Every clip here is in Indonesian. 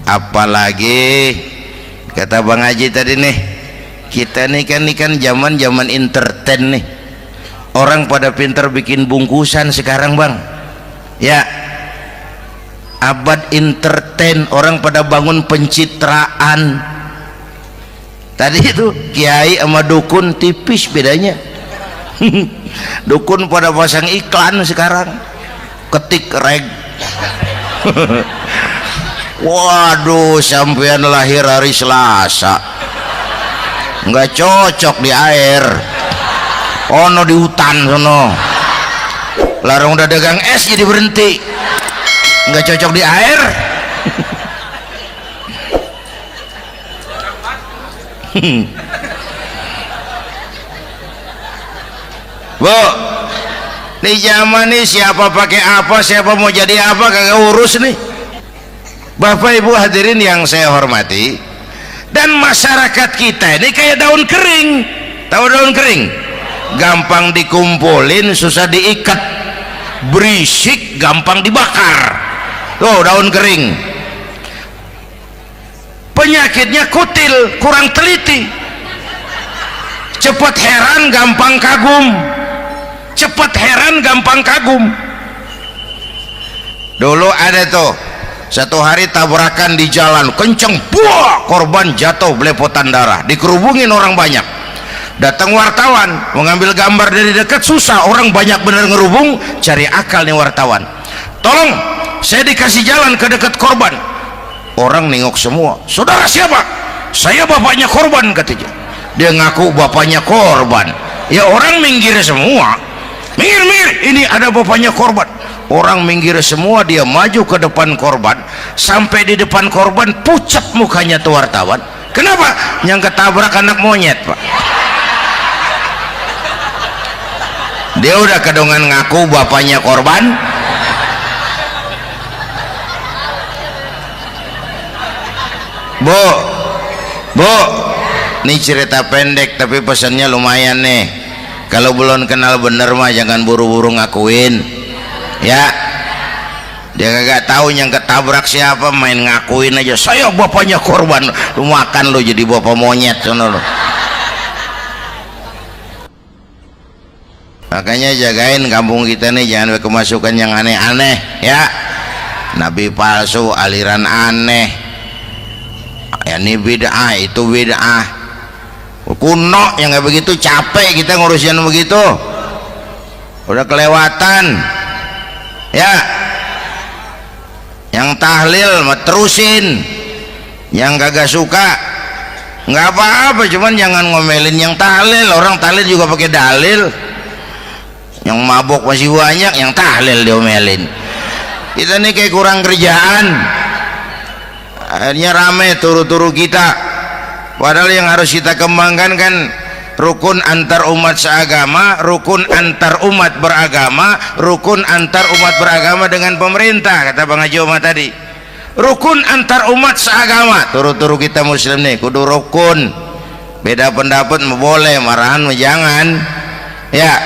Apalagi kata Bang Haji tadi nih, kita nih kan zaman entertain nih, orang pada pinter bikin bungkusan sekarang Bang ya, abad entertain, orang pada bangun pencitraan. Tadi itu kiai sama dukun tipis bedanya. Dukun pada pasang iklan sekarang, ketik reg. Waduh, sampean lahir hari Selasa, nggak cocok di air, ono di hutan sono, larang udah dagang es jadi berhenti, nggak cocok di air. Bu, di zaman ini siapa pakai apa, siapa mau jadi apa kagak urus nih. Bapak Ibu hadirin yang saya hormati, dan masyarakat kita ini kayak daun kering. Tahu daun kering? Gampang dikumpulin, susah diikat, berisik, gampang dibakar. Tuh daun kering. Penyakitnya kutil, kurang teliti, cepat heran, gampang kagum. Cepat heran, gampang kagum. Dulu ada tuh satu hari tabrakan di jalan kenceng, buah, korban jatuh belepotan darah, dikerubungin orang banyak. Datang wartawan mengambil gambar dari dekat, susah, orang banyak bener ngerubung. Cari akal nih wartawan, tolong saya dikasih jalan ke dekat korban. Orang nengok semua, saudara siapa? Saya bapaknya korban katanya. Dia ngaku bapaknya korban. Ya orang minggir semua, minggir, ini ada bapaknya korban. Orang minggir semua, dia maju ke depan korban. Sampai di depan korban pucat mukanya tuh wartawan. Kenapa? Yang ketabrak anak monyet Pak. Dia udah kedongan ngaku bapaknya korban. Bu, ini cerita pendek tapi pesannya lumayan nih. Kalau belum kenal bener mah jangan buru-buru ngakuin ya. Dia kagak tahu yang ketabrak siapa, main ngakuin aja saya bapaknya korban. Lu makan lu jadi bapak monyet sono lu. Makanya jagain kampung kita nih, jangan kemasukan yang aneh-aneh ya. Nabi palsu, aliran aneh ya, ini bid'ah, itu bid'ah kuno yang kayak begitu. Capek kita ngurusin begitu, udah kelewatan ya. Yang tahlil terusin, yang kagak suka nggak apa-apa, cuman jangan ngomelin yang tahlil. Orang tahlil juga pakai dalil. Yang mabok masih banyak, yang tahlil diomelin. Kita nih kayak kurang kerjaan, akhirnya rame turu-turu kita. Padahal yang harus kita kembangkan kan rukun antar umat seagama, rukun antar umat beragama, rukun antar umat beragama dengan pemerintah. Kata Bang Haji Omar tadi, rukun antar umat seagama, turu-turu kita muslim nih kudu rukun. Beda pendapat boleh, marahan jangan ya.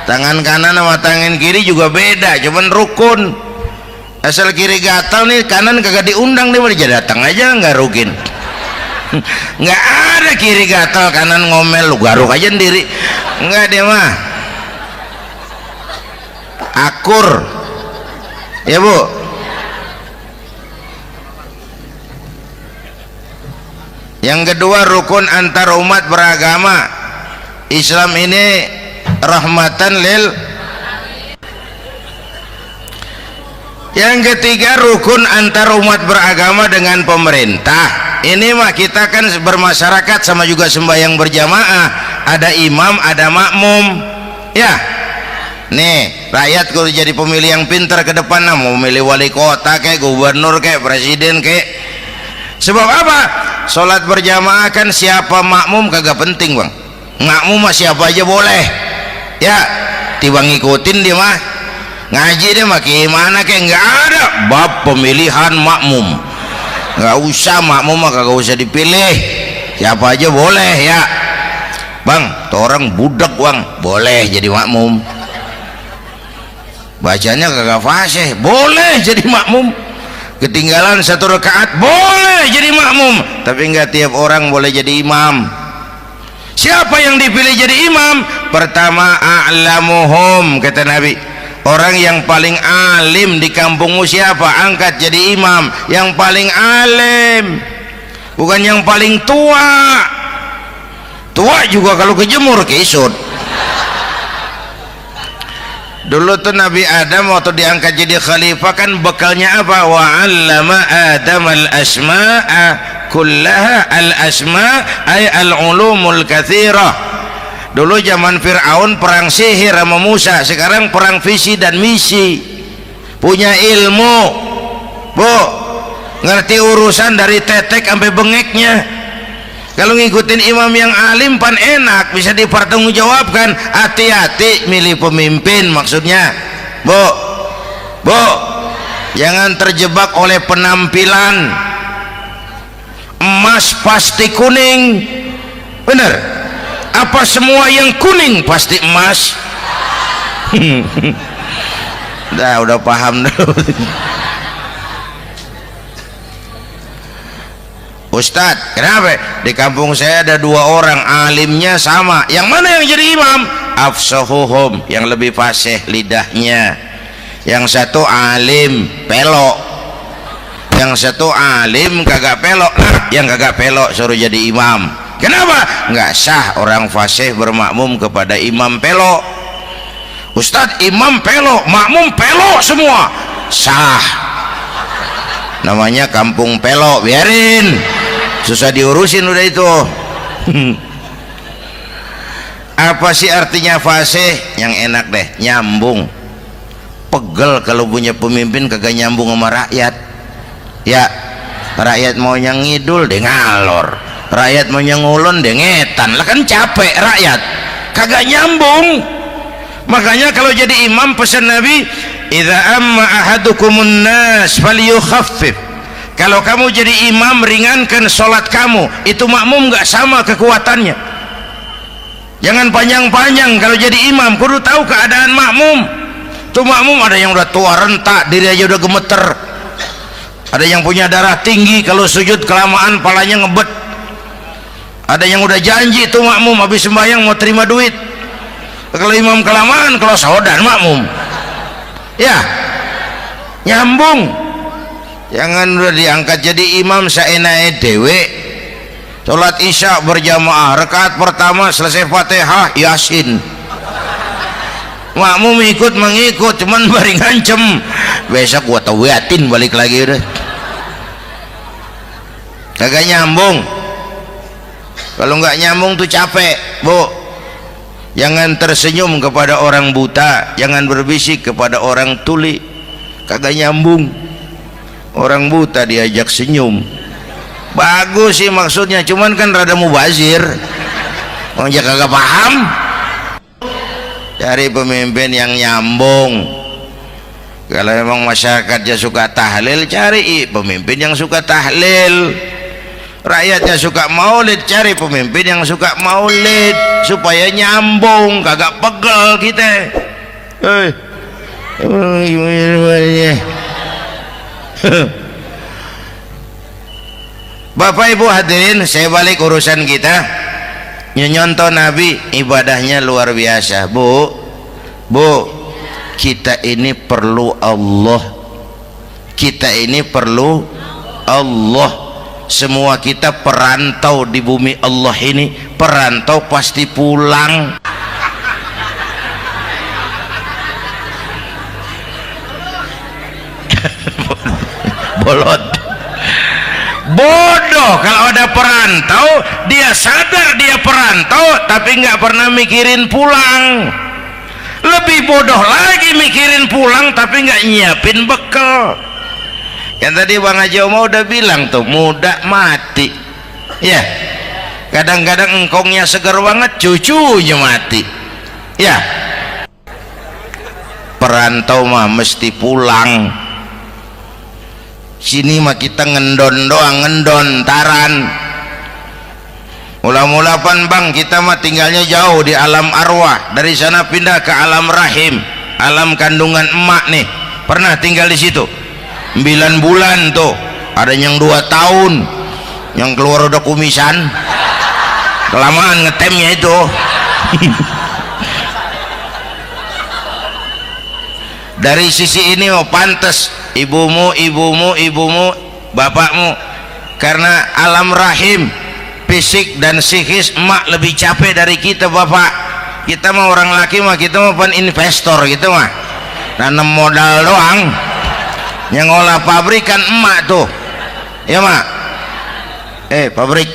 Tangan kanan sama tangan kiri juga beda, cuman rukun. Asal kiri gatal nih, kanan kagak diundang, dia datang aja nggak rukin. Nggak ada kiri gatal kanan ngomel, lu garuk aja sendiri. Nggak, dia mah akur ya Bu. Yang kedua, rukun antar umat beragama. Islam ini rahmatan lil. Yang ketiga, rukun antar umat beragama dengan pemerintah. Ini mah kita kan bermasyarakat sama juga sembahyang berjamaah, ada imam ada makmum ya. Nih rakyat kalau jadi pemilih yang pintar ke depan, mau memilih wali kota kayak gubernur kayak presiden kayak. Sebab apa? Sholat berjamaah kan siapa makmum kagak penting Bang. Makmum mah siapa aja boleh ya, tiba ngikutin dia mah. Ngaji dia mah gimana kayak nggak ada bab pemilihan makmum. Nggak usah, makmum mah kagak usah dipilih, siapa aja boleh ya. Bang, tuh orang budak Bang, boleh jadi makmum. Bacanya kagak fasih, boleh jadi makmum. ketinggalan 1 rakaat boleh jadi makmum, tapi enggak tiap orang boleh jadi imam. Siapa yang dipilih jadi imam? Pertama, a'lamuhum, kata Nabi, orang yang paling alim di kampungmu siapa, angkat jadi imam. Yang paling alim, bukan yang paling tua. Tua juga kalau kejemur kisut. Dulu tuh Nabi Adam waktu diangkat jadi khalifah kan bekalnya apa? Wa 'allama Adam al-asma'a kullaha. Al-asma' ay al-ulumul katsirah. Dulu zaman Fir'aun perang sihir sama Musa, sekarang perang visi dan misi. Punya ilmu, Bu, ngerti urusan dari tetek sampai bengeknya. Kalau ngikutin imam yang alim pan enak, bisa dipertanggungjawabkan. Hati-hati milih pemimpin, maksudnya Bu, jangan terjebak oleh penampilan. Emas pasti kuning, bener? Apa semua yang kuning pasti emas? Udah paham dulu. Ustadz, kenapa? Di kampung saya ada 2 orang alimnya sama. Yang mana yang jadi imam? Afsahuhum, yang lebih fasih lidahnya. Yang satu alim pelok, yang satu alim kagak pelok. Nah, yang kagak pelok suruh jadi imam. Kenapa? Nggak sah orang fasih bermakmum kepada imam pelok. Ustadz, imam pelok, makmum pelok semua. Sah, namanya kampung pelok, biarin, susah diurusin udah itu. Apa sih artinya fasih? Yang enak deh, nyambung. Pegel kalau punya pemimpin kagak nyambung sama rakyat. Ya, rakyat mau yang ngidul deh ngalor, rakyat mau yang ngulon deh ngetan. Lah kan capek rakyat, kagak nyambung. Makanya kalau jadi imam pesan Nabi, idza amma ahadukumun nas falyukhaffif. Kalau kamu jadi imam, ringankan sholat kamu. Itu makmum nggak sama kekuatannya. Jangan panjang-panjang kalau jadi imam, kudu tahu keadaan makmum. Tuh makmum ada yang udah tua rentak, diri aja udah gemeter. Ada yang punya darah tinggi, kalau sujud kelamaan palanya ngebet. Ada yang udah janji tuh makmum habis sembahyang mau terima duit. Kalau imam kelamaan, kalau saudan makmum. Ya, nyambung. Jangan udah diangkat jadi imam saenake dhewe. Salat Isya berjamaah, rakaat pertama selesai Fatihah Yasin. Makmum ikut mengikut, cuman bari ngancem. Besok gua tawiatin balik lagi udah. Kagak nyambung. Kalau nggak nyambung tuh capek, Bu. Jangan tersenyum kepada orang buta, jangan berbisik kepada orang tuli. Kagak nyambung. Orang buta diajak senyum, bagus sih maksudnya, cuman kan rada mubazir. Orang kagak paham. Cari pemimpin yang nyambung. Kalau memang masyarakatnya suka tahlil, cari pemimpin yang suka tahlil. Rakyatnya suka maulid, cari pemimpin yang suka maulid, supaya nyambung, kagak pegel kita. Bapak Ibu hadirin, saya balik urusan kita. Nyontoh Nabi ibadahnya luar biasa. Bu, kita ini perlu Allah. Kita ini perlu Allah. Semua kita perantau di bumi Allah ini. Perantau pasti pulang. Bolot, bodoh kalau ada perantau, dia sadar dia perantau tapi nggak pernah mikirin pulang. Lebih bodoh lagi mikirin pulang tapi nggak nyiapin bekal. Yang tadi Bang Haji Omar udah bilang tuh, muda mati ya. Kadang-kadang engkongnya segar banget, cucunya mati ya. Perantau mah mesti pulang. Sini mah kita ngendon doang, ngendon taran. Mula-mula pan Bang, kita mah tinggalnya jauh di alam arwah, dari sana pindah ke alam rahim, alam kandungan emak nih. Pernah tinggal di situ? 9 bulan tuh, ada yang 2 tahun, yang keluar udah kumisan, kelamaan ngetemnya itu. Dari sisi ini mau pantas ibumu, bapakmu, karena alam rahim fisik dan psikis emak lebih capek dari kita bapak. Kita mah orang laki mah, kita mah investor gitu mah, nanam modal doang. Yang ngolah pabrik kan emak tuh, ya mak. Pabrik.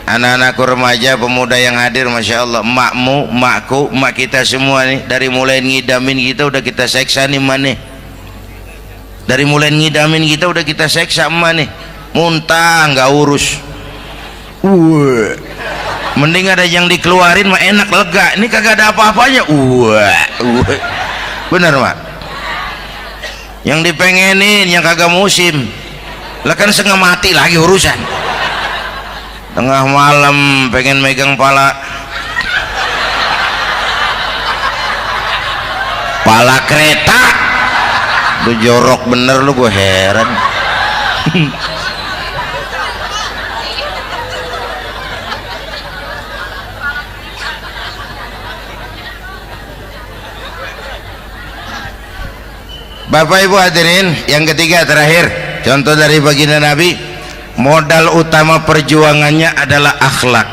Anak-anakku remaja, pemuda yang hadir, masya Allah, emakmu, emakku, emak kita semua nih, dari mulai ngidamin kita udah kita seksa nih emak nih. Dari mulai ngidamin kita udah kita seksa emak nih, muntah nggak urus. Mending ada yang dikeluarin mah enak, lega. Ini kagak ada apa-apanya. Bener mak. Yang dipengenin yang kagak musim, lah kan setengah mati lagi urusan. Tengah malam pengen megang pala kereta, lu jorok bener lu, gue heran. Bapak Ibu hadirin, yang ketiga terakhir, contoh dari baginda Nabi. Modal utama perjuangannya adalah akhlak.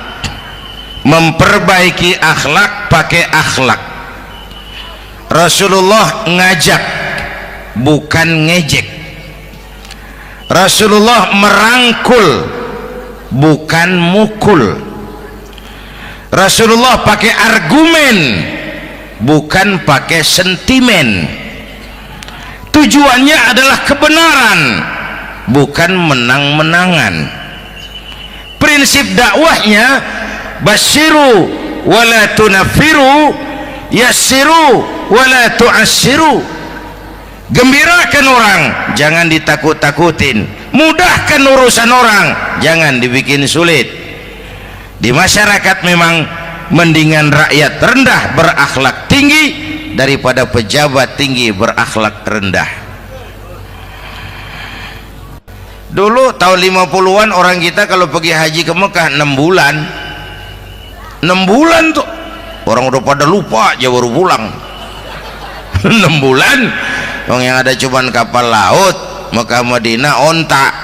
Memperbaiki akhlak, pakai akhlak. Rasulullah ngajak, bukan ngejek. Rasulullah merangkul, bukan mukul. Rasulullah pakai argumen, bukan pakai sentimen. Tujuannya adalah kebenaran, bukan menang-menangan. Prinsip dakwahnya basyiru wala tunafiru, yassiru wala tu'assiru. Gembirakan orang, jangan ditakut-takutin. Mudahkan urusan orang, jangan dibikin sulit. Di masyarakat memang mendingan rakyat rendah berakhlak tinggi daripada pejabat tinggi berakhlak rendah. Dulu tahun 50-an orang kita kalau pergi haji ke Mekah 6 bulan. 6 bulan tuh orang udah pada lupa aja baru pulang. 6 bulan yang ada cuman kapal laut, Mekah Madinah onta,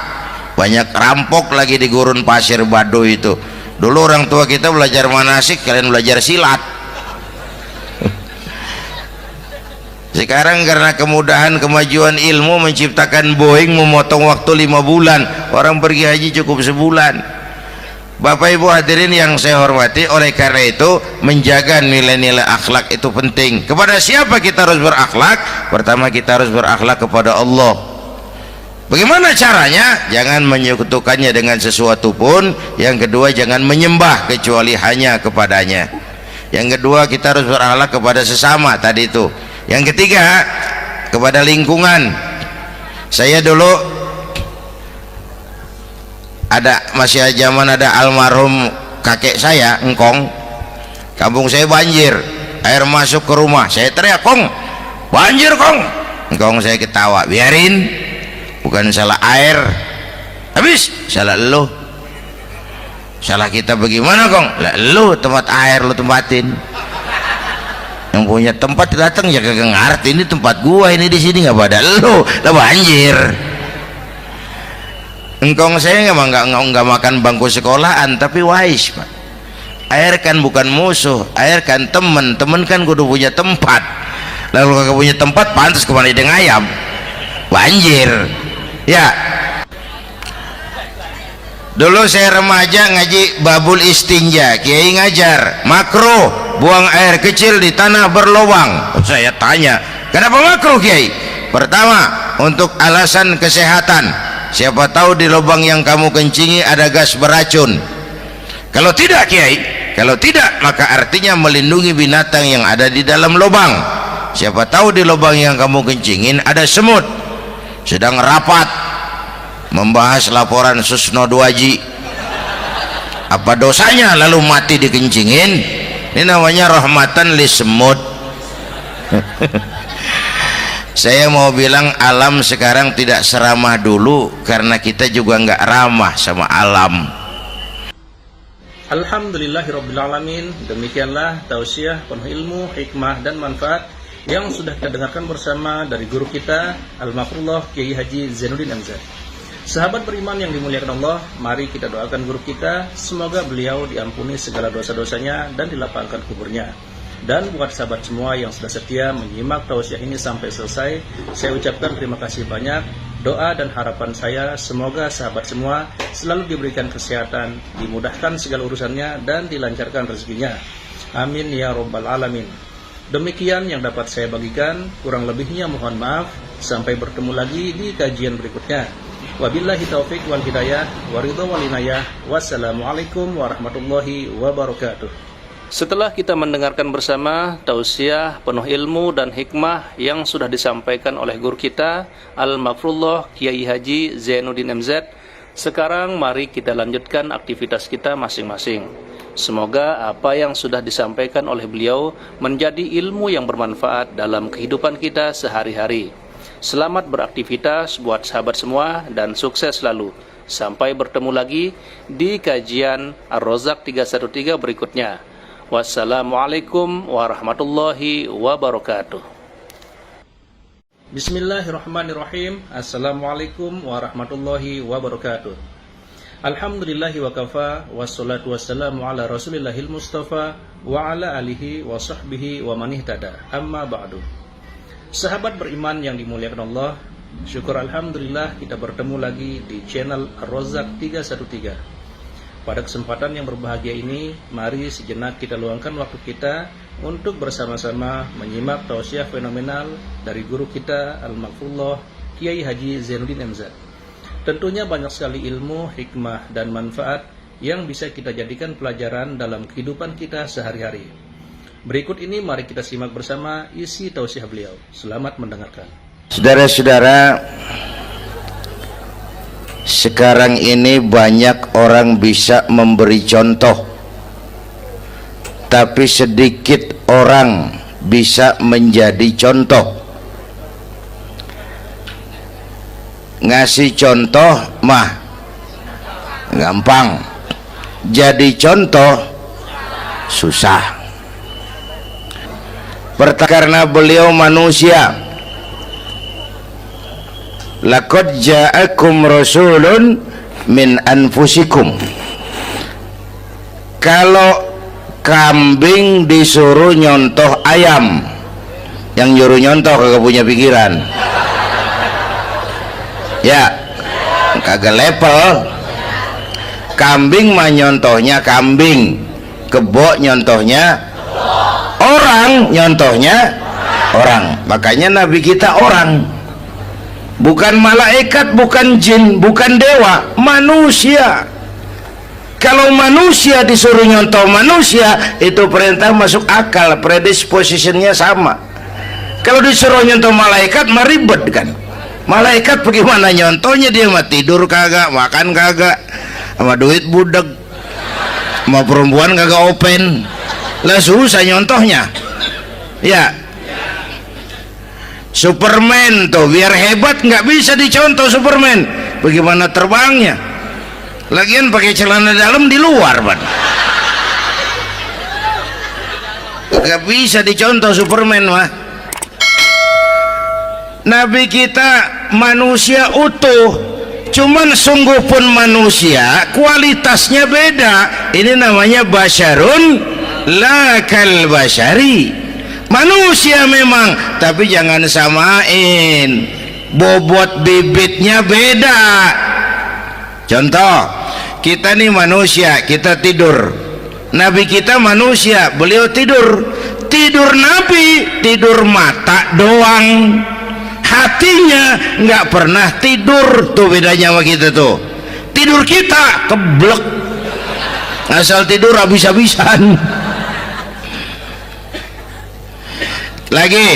banyak rampok lagi di gurun pasir Baduy itu. Dulu orang tua kita belajar manasik, kalian belajar silat. Sekarang karena kemudahan kemajuan ilmu menciptakan Boeing memotong waktu 5 bulan, orang pergi haji cukup sebulan. Bapak Ibu hadirin yang saya hormati, oleh karena itu menjaga nilai-nilai akhlak itu penting. Kepada siapa kita harus berakhlak? Pertama, kita harus berakhlak kepada Allah. Bagaimana caranya? Jangan menyekutukannya dengan sesuatu pun. Yang kedua, jangan menyembah kecuali hanya kepadanya. Yang kedua, kita harus berakhlak kepada sesama tadi itu. Yang ketiga, kepada lingkungan. Saya dulu masih zaman ada almarhum kakek saya, engkong. Kampung saya banjir, air masuk ke rumah. Saya teriak, "Kong, banjir Kong." Engkong saya ketawa, "Biarin, bukan salah air." Habis, salah lo. Salah kita bagaimana Kong? Lah lo tempat air lo tempatin. Yang punya tempat datang ya kagak ngerti, ini tempat gua, ini di sini nggak pada lo, lah banjir. Engkong saya nggak makan bangku sekolahan, tapi wise pak. Air kan bukan musuh, air kan temen kan kudu punya tempat. Lalu kagak punya tempat, pantas kemana dengan ayam, banjir. Ya, dulu saya remaja ngaji babul istinja, kiai ngajar makruh buang air kecil di tanah berlubang. Saya tanya, kenapa makruh kiai? Pertama, untuk alasan kesehatan, siapa tahu di lubang yang kamu kencingi ada gas beracun. Kalau tidak kiai, kalau tidak maka artinya melindungi binatang yang ada di dalam lubang. Siapa tahu di lubang yang kamu kencingin ada semut sedang rapat membahas laporan Susno Duaji. Apa dosanya lalu mati dikencingin? Ini namanya rahmatan li semut. Saya mau bilang alam sekarang tidak seramah dulu karena kita juga nggak ramah sama alam. Alhamdulillahirrabbilalamin. Demikianlah tausiah penuh ilmu, hikmah dan manfaat yang sudah kita dengarkan bersama dari guru kita Al-Mafrullah Kiai Haji Zainuddin MZ. Sahabat beriman yang dimuliakan Allah, mari kita doakan guru kita, semoga beliau diampuni segala dosa-dosanya dan dilapangkan kuburnya. Dan buat sahabat semua yang sudah setia menyimak tausiah ini sampai selesai, saya ucapkan terima kasih banyak. Doa dan harapan saya semoga sahabat semua selalu diberikan kesehatan, dimudahkan segala urusannya dan dilancarkan rezekinya. Amin ya rabbal alamin. Demikian yang dapat saya bagikan, kurang lebihnya mohon maaf. Sampai bertemu lagi di kajian berikutnya. Wabillahi taufik wal hidayah, waridho wal inayah. Wassalamualaikum warahmatullahi wabarakatuh. Setelah kita mendengarkan bersama tausiah penuh ilmu dan hikmah yang sudah disampaikan oleh guru kita Al-Mafrullah Kiai Haji Zainuddin MZ, sekarang mari kita lanjutkan aktivitas kita masing-masing. Semoga apa yang sudah disampaikan oleh beliau menjadi ilmu yang bermanfaat dalam kehidupan kita sehari-hari. Selamat beraktivitas buat sahabat semua dan sukses selalu. Sampai bertemu lagi di kajian Ar-Rozak 313 berikutnya. Wassalamualaikum warahmatullahi wabarakatuh. Bismillahirrahmanirrahim. Assalamualaikum warahmatullahi wabarakatuh. Alhamdulillahi wa kafa, wassalatu wassalamu ala rasulillahil mustafa wa ala alihi wa sahbihi wa man ihtada. Amma ba'du. Sahabat beriman yang dimuliakan Allah, syukur alhamdulillah kita bertemu lagi di channel Ar-Rozak 313. Pada kesempatan yang berbahagia ini, mari sejenak kita luangkan waktu kita untuk bersama-sama menyimak tausiah fenomenal dari guru kita Al-Mafrullah Kiai Haji Zainuddin MZ. Tentunya banyak sekali ilmu, hikmah, dan manfaat yang bisa kita jadikan pelajaran dalam kehidupan kita sehari-hari. Berikut ini mari kita simak bersama isi tausiah beliau. Selamat mendengarkan. Saudara-saudara, sekarang ini banyak orang bisa memberi contoh, tapi sedikit orang bisa menjadi contoh. Ngasih contoh mah gampang, jadi contoh susah. Karena beliau manusia. Laqad ja'akum rasulun min anfusikum. Kalau kambing disuruh nyontoh ayam, yang nyuruh nyontoh kagak punya pikiran. Ya, kagak level. Kambing mah nyontohnya kambing, kebo nyontohnya orang, nyontohnya orang. Makanya Nabi kita orang. Bukan malaikat, bukan jin, bukan dewa, manusia. Kalau manusia disuruh nyontoh manusia, itu perintah masuk akal, predispositionnya sama. Kalau disuruh nyontoh malaikat, mah ribet kan. Malaikat bagaimana nyontohnya, dia mah tidur kagak, makan kagak, sama duit budeg, sama perempuan kagak open, lah susah nyontohnya. Ya, Superman tuh biar hebat nggak bisa dicontoh Superman, bagaimana terbangnya, lagian pakai celana dalam di luar ban, nggak bisa dicontoh Superman mah. Nabi kita manusia utuh, cuman sungguh pun manusia kualitasnya beda. Ini namanya basyarun la kal basyari. Manusia memang, tapi jangan samain, bobot bibitnya beda. Contoh, kita nih manusia, kita tidur. Nabi kita manusia, beliau tidur. Tidur Nabi, tidur mata doang, hatinya nggak pernah tidur. Tuh bedanya sama kita tuh. Tidur kita keblek, asal tidur habis-habisan. Lagi,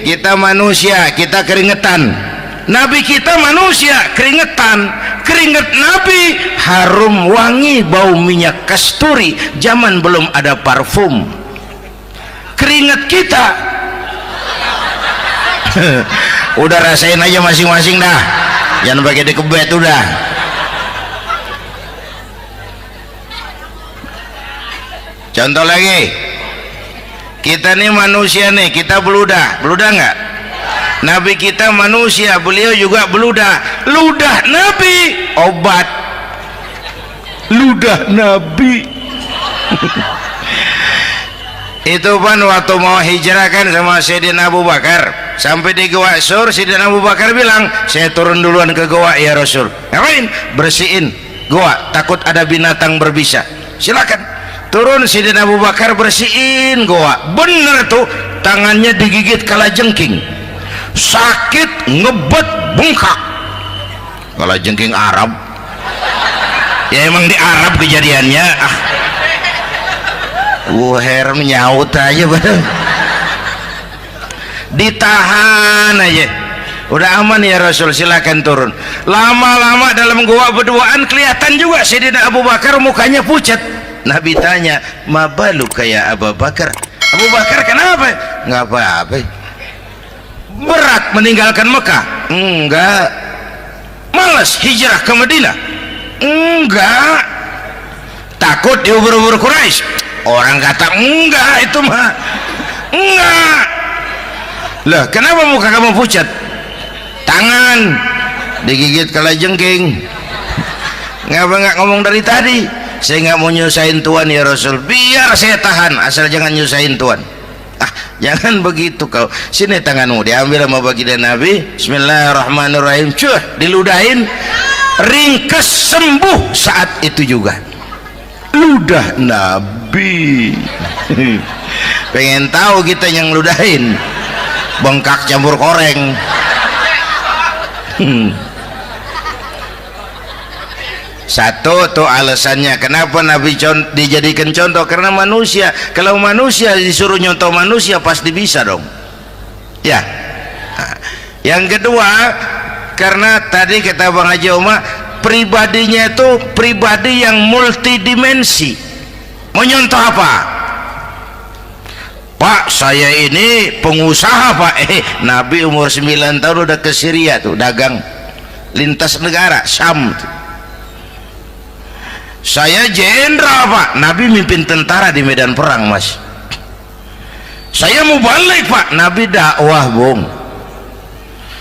kita manusia, kita keringetan. Nabi kita manusia, keringetan. Keringet Nabi harum wangi, bau minyak kasturi, zaman belum ada parfum. Keringet kita Udah rasain aja masing-masing dah, jangan pakai dikebet udah. Contoh lagi, kita nih manusia nih, kita beludah nggak? Nabi kita manusia, beliau juga beludah. Ludah Nabi obat, ludah Nabi. Itu kan waktu mau hijrah kan sama Sayyidina Abu Bakar, sampai di Gua Sur, Sayyidina Abu Bakar bilang, saya turun duluan ke gua ya Rasul. Ngapain? Bersihin gua, takut ada binatang berbisa. Silakan turun. Sayyidina Abu Bakar bersihin gua, bener tuh, tangannya digigit kalajengking, sakit, ngebet, bengkak. Kalajengking Arab ya, emang di Arab kejadiannya. Herem nyaut aja bener. Ditahan aja, udah aman ya Rasul, silakan turun. Lama-lama dalam gua berduaan kelihatan juga Sayyidina Abu Bakar mukanya pucat. Nabi tanya, mabalu kayak Abu Bakar? Abu Bakar kenapa? Nggak apa-apa. Berat meninggalkan Mekah? Enggak. Malas hijrah ke Madinah? Enggak. Takut diubur-ubur Quraisy? Orang kata enggak, itu mah enggak. Lah kenapa muka kamu pucat? Tangan digigit kalajengking. Ngapa nggak ngomong dari tadi? Saya nggak mau nyusahin Tuhan ya Rasul, biar saya tahan, asal jangan nyusahin Tuhan. Jangan begitu kau. Sini tanganmu, diambil sama baginda Nabi. Bismillahirrahmanirrahim. Cuh, diludahin, ringkes, sembuh saat itu juga. Ludah Nabi. Pengen tahu kita yang ludahin, bengkak campur koreng. Satu tuh alasannya kenapa Nabi dijadikan contoh, karena manusia. Kalau manusia disuruh nyontoh manusia pasti bisa dong ya. Yang kedua, karena tadi kata Bang Haji Umar, pribadinya itu pribadi yang multidimensi. Mau nyontoh apa? Pak, saya ini pengusaha Pak. Nabi umur 9 tahun udah ke Syria tuh, dagang lintas negara Syam tuh. Saya jenderal Pak, Nabi mimpin tentara di medan perang Mas. Saya mau balik Pak, Nabi dakwah Bung.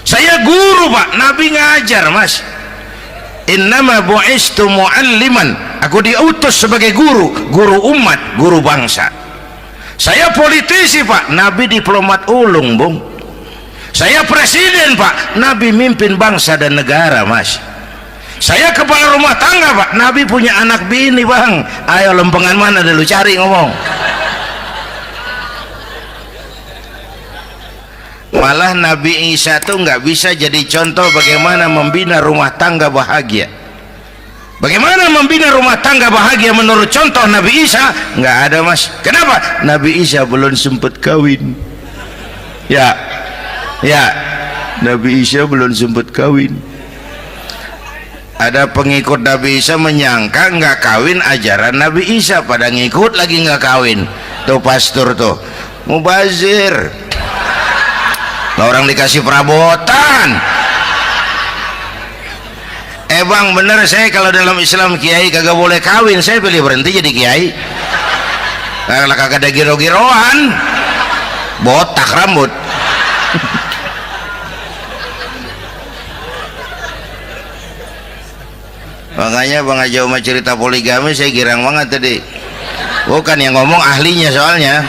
Saya guru Pak, Nabi ngajar Mas. Innama bu'istu mu'alliman, aku diutus sebagai guru, guru umat, guru bangsa. Saya politisi Pak, Nabi diplomat ulung Bung. Saya presiden Pak, Nabi mimpin bangsa dan negara Mas. Saya kepala rumah tangga Pak, Nabi punya anak bini Bang. Ayo lempengan mana dulu, cari ngomong. Malah Nabi Isa tuh nggak bisa jadi contoh bagaimana membina rumah tangga bahagia. Bagaimana membina rumah tangga bahagia menurut contoh Nabi Isa? Nggak ada Mas. Kenapa? Nabi Isa belum sempat kawin. Ya, Nabi Isa belum sempat kawin. Ada pengikut Nabi Isa menyangka nggak kawin ajaran Nabi Isa, pada ngikut lagi nggak kawin. Tuh pastor tuh mubazir, orang dikasih perabotan. Bang bener, saya kalau dalam Islam kiai kagak boleh kawin, saya pilih berhenti jadi kiai. Karena kagak ada giro-giroan, botak rambut. Makanya Bang Haji Umar cerita poligami saya girang banget tadi. Bukan yang ngomong ahlinya soalnya.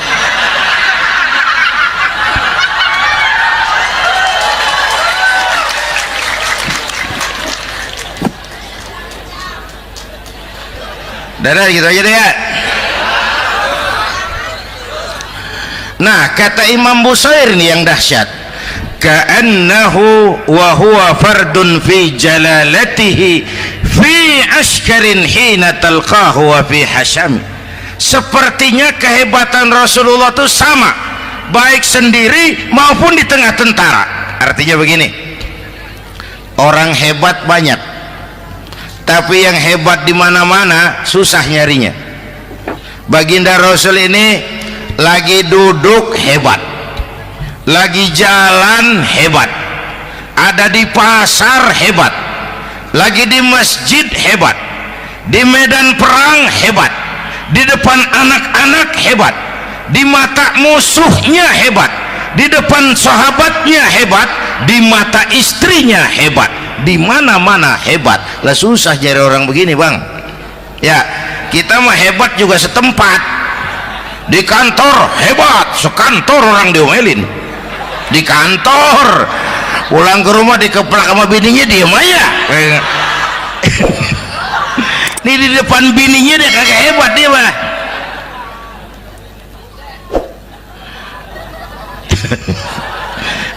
Dadah gitu aja deh ya. Nah, kata Imam Busair nih yang dahsyat, ka'annahu wa huwa fardun fi jalalatihi fi askarin hina talqahu wa fi hasham. Sepertinya kehebatan Rasulullah itu sama, baik sendiri maupun di tengah tentara. Artinya begini, orang hebat banyak, tapi yang hebat di mana-mana susah nyarinya. Baginda Rasul ini lagi duduk hebat, lagi jalan hebat, ada di pasar hebat, lagi di masjid hebat, di medan perang hebat, di depan anak-anak hebat, di mata musuhnya hebat, di depan sahabatnya hebat, di mata istrinya hebat, di mana-mana hebat. Lah susah jadi orang begini, Bang. Ya, kita mah hebat juga setempat. Di kantor hebat, sekantor orang diomelin. Di kantor, pulang ke rumah dikeplak sama bininya, diem aja. Ini di depan bininya dia kagak hebat dia mah.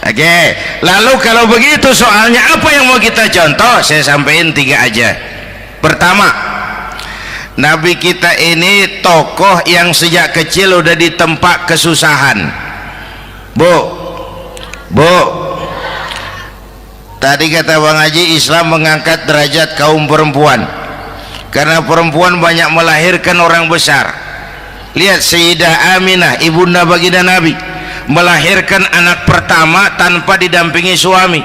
Oke, lalu kalau begitu soalnya apa yang mau kita contoh? Saya sampaikan 3 aja. Pertama, Nabi kita ini tokoh yang sejak kecil udah ditempa kesusahan. Bu, tadi kata Bang Haji, Islam mengangkat derajat kaum perempuan karena perempuan banyak melahirkan orang besar. Lihat Sayyidah Aminah, ibunda baginda Nabi, melahirkan anak pertama tanpa didampingi suami.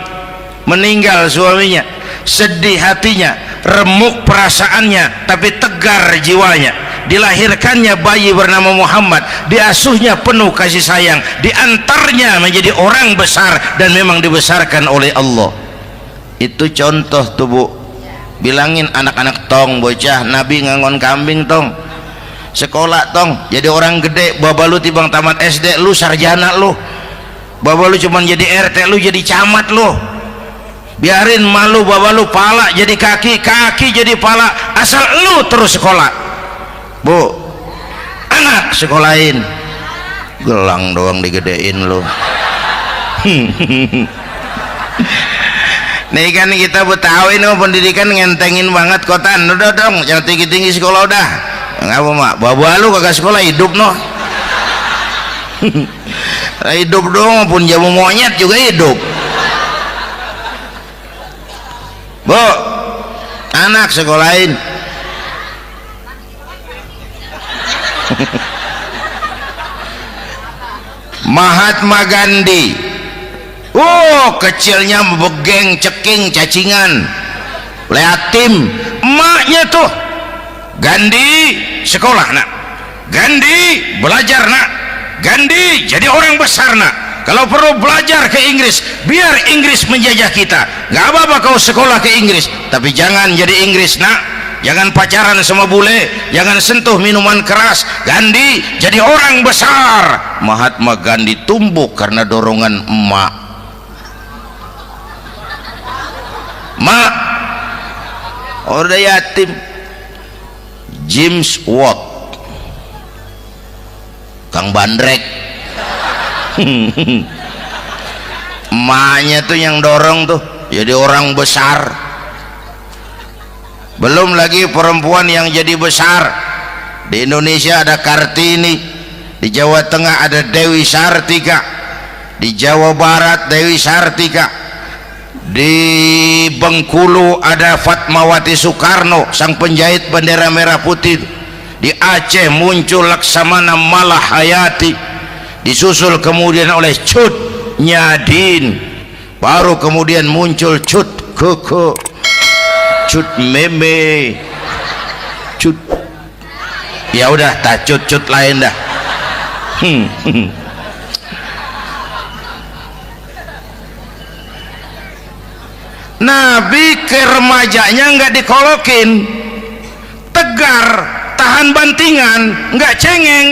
Meninggal suaminya, sedih hatinya, remuk perasaannya, tapi tegar jiwanya. Dilahirkannya bayi bernama Muhammad, diasuhnya penuh kasih sayang, diantarnya menjadi orang besar dan memang dibesarkan oleh Allah. Itu contoh tuh, Bu. Bilangin anak-anak tong, bocah Nabi ngangon kambing tong, sekolah tong, jadi orang gede. Baba lu tibang tamat SD, lu sarjana lu. Baba lu cuman jadi RT, lu jadi camat lu. Biarin malu baba lu, pala jadi kaki, kaki jadi pala, asal lu terus sekolah. Bu, anak sekolahin, gelang doang digedein lu. Nih kan kita Betawi nih pendidikan ngentengin banget kotan. Udah dong, jangan tinggi-tinggi sekolah udah. Ngapa mak? Baba lu kagak sekolah hidup noh. Hidup dong, pun jamu monyet juga hidup. Bu, anak sekolahin. Mahatma Gandhi, kecilnya begeng, ceking, cacingan, leatim. Emaknya tuh, Gandhi sekolah nak, Gandhi belajar nak, Gandhi jadi orang besar nak. Kalau perlu belajar ke Inggris, biar Inggris menjajah kita. Gak apa-apa kau sekolah ke Inggris, tapi jangan jadi Inggris nak. Jangan pacaran sama bule, jangan sentuh minuman keras. Gandhi jadi orang besar. Mahatma Gandhi tumbuh karena dorongan emak. Mak, udah yatim. James Watt, Kang Bandrek. Emaknya tuh yang dorong tuh jadi orang besar. Belum lagi perempuan yang jadi besar. Di Indonesia ada Kartini, di Jawa Tengah ada Dewi Sartika, di Jawa Barat Dewi Sartika, di Bengkulu ada Fatmawati Soekarno, sang penjahit bendera merah putih. Di Aceh muncul Laksamana Malahayati, disusul kemudian oleh Cut Nyadin, baru kemudian muncul Cut Koko, Cut Meme, Cut, ya udah tak cut lain dah. Nabi ke remajanya nggak dikolokin, tegar, tahan bantingan, nggak cengeng.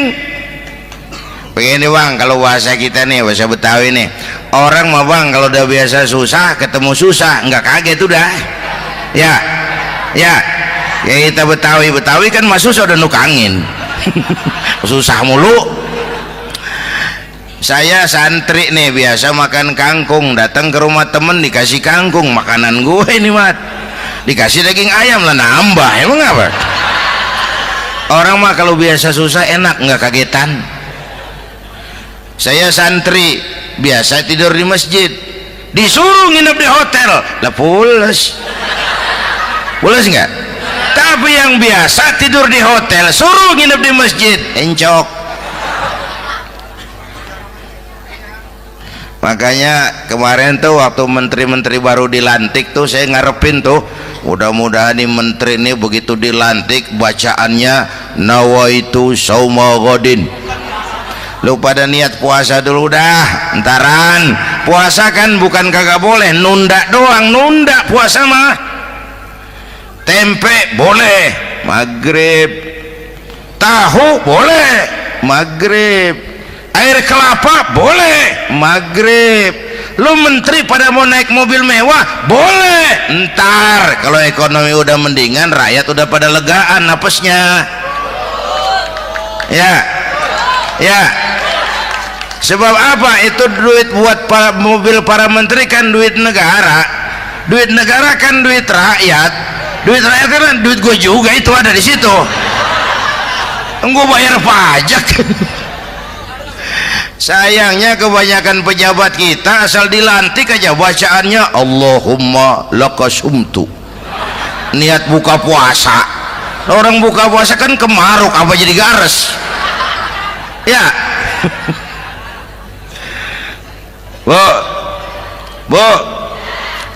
Begini Bang, kalau bahasa kita nih, bahasa Betawi nih, orang mah Bang kalau udah biasa susah ketemu susah nggak kaget udah. Ya kita Betawi kan masuk udah nukangin. Susah mulu. Saya santri nih biasa makan kangkung, datang ke rumah temen dikasih kangkung, makanan gue ini mat, dikasih daging ayam lah nambah, emang apa? Orang mah kalau biasa susah enak, nggak kagetan. Saya santri biasa tidur di masjid, disuruh nginep di hotel lah pules nggak? Tapi yang biasa tidur di hotel suruh nginep di masjid encok. Makanya kemarin tuh waktu menteri-menteri baru dilantik tuh saya ngarepin tuh, mudah-mudahan nih menteri ini begitu dilantik bacaannya nawaitu sauma ghadin. Lu pada niat puasa dulu dah, entaran. Puasa kan bukan kagak boleh, nunda doang, nunda puasa mah. Tempe boleh maghrib, tahu boleh maghrib, air kelapa boleh maghrib. Lu menteri pada mau naik mobil mewah boleh, ntar kalau ekonomi udah mendingan, rakyat udah pada legaan napasnya. Ya sebab apa? Itu duit buat mobil para menteri kan duit negara. Duit negara kan duit rakyat. Duit rakyat kan duit gue juga, itu ada di situ. Gue bayar pajak. Sayangnya kebanyakan pejabat kita asal dilantik aja bacaannya Allahumma lakasumtu, niat buka puasa. Orang buka puasa kan kemaruk apa jadi gares ya. Bu,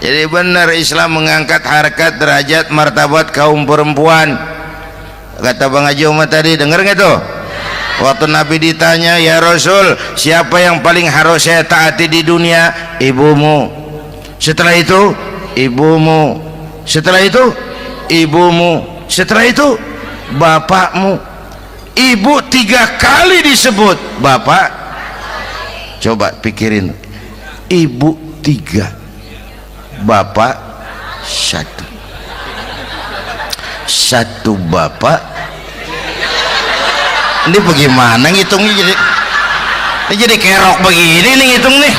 jadi benar Islam mengangkat harkat, derajat, martabat kaum perempuan. Kata Bang Haji Umar tadi, dengar nggak tuh? Waktu Nabi ditanya, ya Rasul, siapa yang paling harus saya taati di dunia? Ibumu. Setelah itu, ibumu. Setelah itu, ibumu. Setelah itu, bapakmu. Ibu 3 kali disebut, bapak. Coba pikirin, ibu 3, bapak 1 bapak. Ini bagaimana ngitungnya? Jadi kerok begini nih ngitung nih.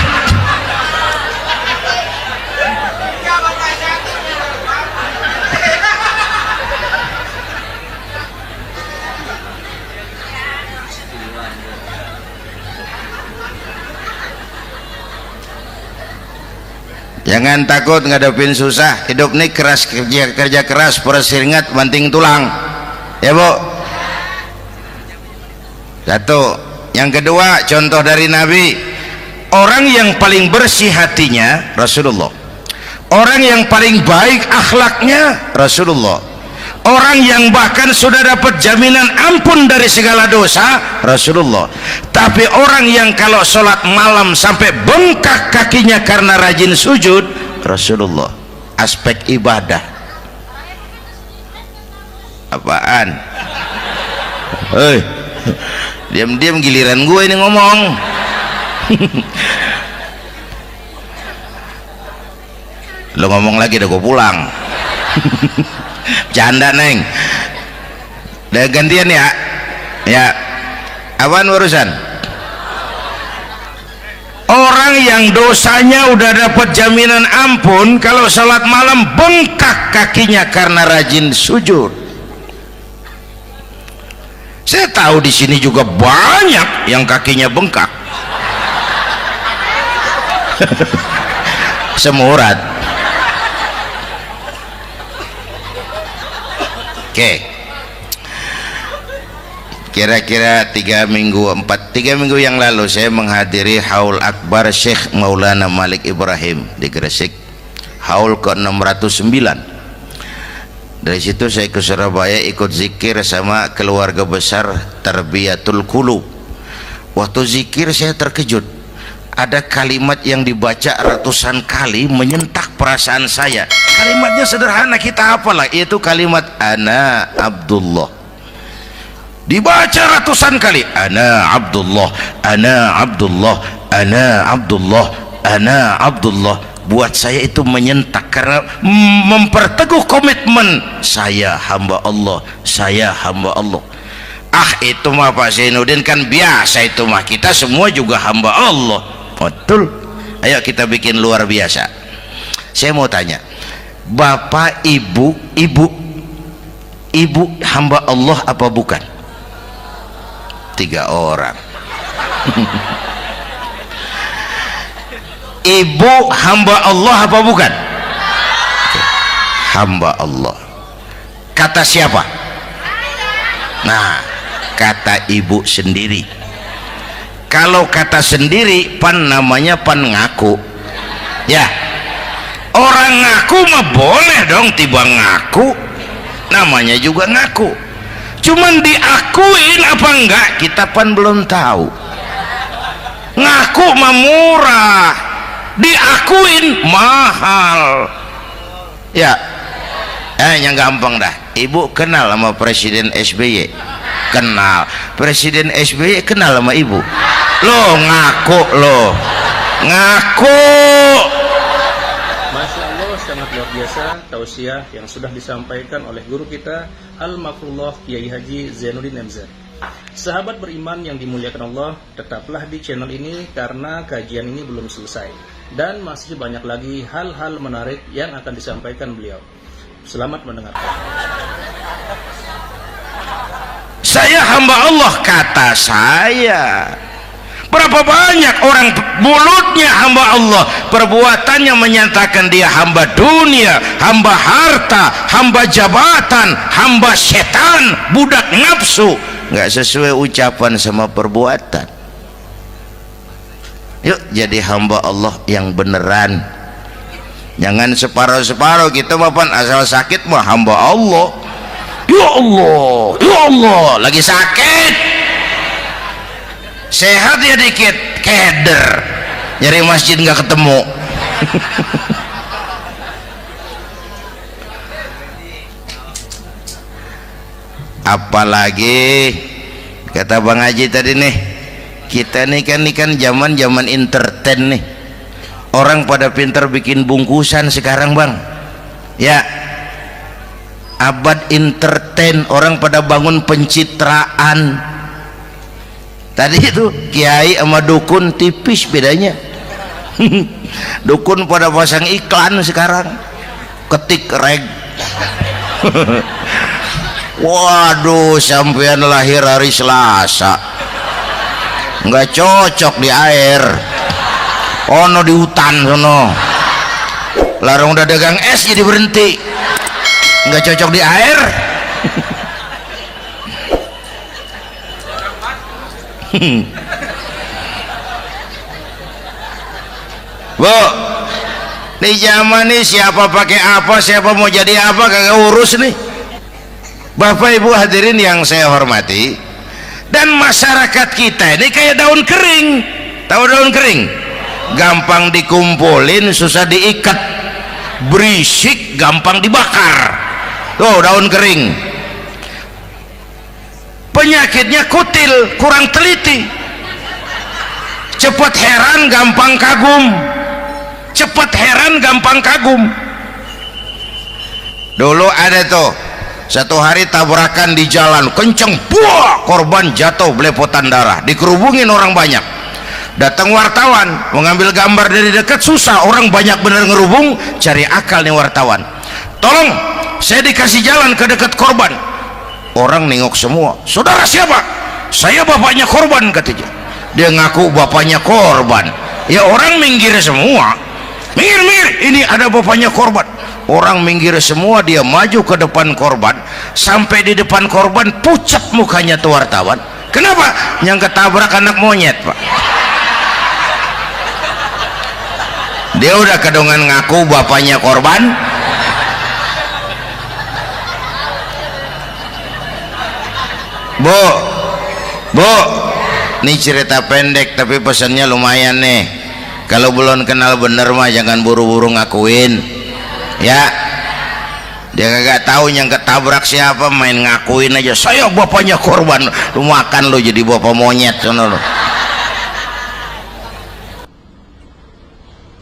Jangan takut ngadepin susah. Hidup nih keras, kerja keras, perseringat banting tulang ya Bu. Satu. Yang kedua, contoh dari Nabi, orang yang paling bersih hatinya Rasulullah, orang yang paling baik akhlaknya Rasulullah, orang yang bahkan sudah dapat jaminan ampun dari segala dosa Rasulullah. Tapi orang yang kalau sholat malam sampai bengkak kakinya karena rajin sujud Rasulullah. Aspek ibadah apaan? Hei, diam-diam giliran gue ini ngomong. Lo ngomong lagi udah gue pulang. Canda neng. Udah gantian ya apaan urusan? Orang yang dosanya udah dapat jaminan ampun kalau salat malam bengkak kakinya karena rajin sujud. Saya tahu di sini juga banyak yang kakinya bengkak. Semurat. Oke. Kira-kira 3 minggu yang lalu saya menghadiri haul akbar Syekh Maulana Malik Ibrahim di Gresik, haul ke-609. Dari situ saya ke Surabaya ikut zikir sama keluarga besar Tarbiyatul Qulub. Waktu zikir saya terkejut, ada kalimat yang dibaca ratusan kali menyentak perasaan saya. Kalimatnya sederhana, kita hafalah, yaitu kalimat ana Abdullah. Dibaca ratusan kali, ana Abdullah, ana Abdullah, ana Abdullah, ana Abdullah. Buat saya itu menyentak karena memperteguh komitmen saya hamba Allah, saya hamba Allah. Itu mah Pak Zainuddin kan biasa, itu mah kita semua juga hamba Allah. Betul. Ayo kita bikin luar biasa. Saya mau tanya, bapak ibu hamba Allah apa bukan? 3 orang. Ibu hamba Allah apa bukan? Hamba Allah. Kata siapa? Nah, kata ibu sendiri. Kalau kata sendiri pan namanya pan ngaku ya. Orang ngaku mah boleh dong tiba ngaku, namanya juga ngaku. Cuman diakuin apa enggak kita pan belum tahu. Ngaku mah murah, diakuin mahal ya. Yang gampang dah, ibu kenal sama Presiden SBY? Kenal. Presiden SBY kenal sama ibu? Lo ngaku, lo ngaku. Masya Allah, sangat luar biasa tausiah yang sudah disampaikan oleh guru kita Al-Makrullah Kiai Haji Zainuddin MZ. Sahabat beriman yang dimuliakan Allah, tetaplah di channel ini karena kajian ini belum selesai dan masih banyak lagi hal-hal menarik yang akan disampaikan beliau. Selamat mendengarkan. Saya hamba Allah, kata saya. Berapa banyak orang mulutnya hamba Allah, perbuatannya menyatakan dia hamba dunia, hamba harta, hamba jabatan, hamba setan, budak nafsu. Nggak sesuai ucapan sama perbuatan. Yuk jadi hamba Allah yang beneran. Jangan separuh-separuh. Kita mapan asal sakit mah hamba Allah. Ya Allah, ya Allah, lagi sakit. Sehat ya dikit, keder. Nyari masjid nggak ketemu. Apalagi kata Bang Haji tadi nih, kita nih kan zaman entertain nih. Orang pada pintar bikin bungkusan sekarang bang ya. Abad entertain, orang pada bangun pencitraan. Tadi itu kiai sama dukun tipis bedanya. Dukun pada pasang iklan sekarang, ketik reg. Waduh, sampean lahir hari Selasa, nggak cocok di air. Ono di hutan sono, larang udah dagang es jadi berhenti, nggak cocok di air. Bu, di zaman ini siapa pakai apa, siapa mau jadi apa kagak urus nih. Bapak Ibu hadirin yang saya hormati, dan masyarakat kita ini kayak daun kering. Tahu daun kering? Gampang dikumpulin, susah diikat, berisik, gampang dibakar. Tuh daun kering. Penyakitnya kutil, kurang teliti, cepat heran, gampang kagum. Cepat heran, gampang kagum. Dulu ada tuh satu hari tabrakan di jalan kenceng, buah, korban jatuh belepotan darah, dikerubungin orang banyak. Datang wartawan mengambil gambar dari dekat, susah, orang banyak bener ngerubung. Cari akal nih wartawan, tolong saya dikasih jalan ke dekat korban. Orang nengok semua, saudara siapa? Saya bapaknya korban katanya. Dia ngaku bapaknya korban. Ya orang minggir semua, minggir, ini ada bapaknya korban. Orang minggir semua, dia maju ke depan korban. Sampai di depan korban pucat mukanya tuh wartawan. Kenapa? Yang ketabrak anak monyet pak. Dia udah kedongan ngaku bapaknya korban. Bu, ini cerita pendek tapi pesannya lumayan nih. Kalau belum kenal bener mah jangan buru-buru ngakuin ya. Dia kagak tahu yang ketabrak siapa, main ngakuin aja, saya bapaknya korban. Lu makan lu jadi bapak monyet sono lu.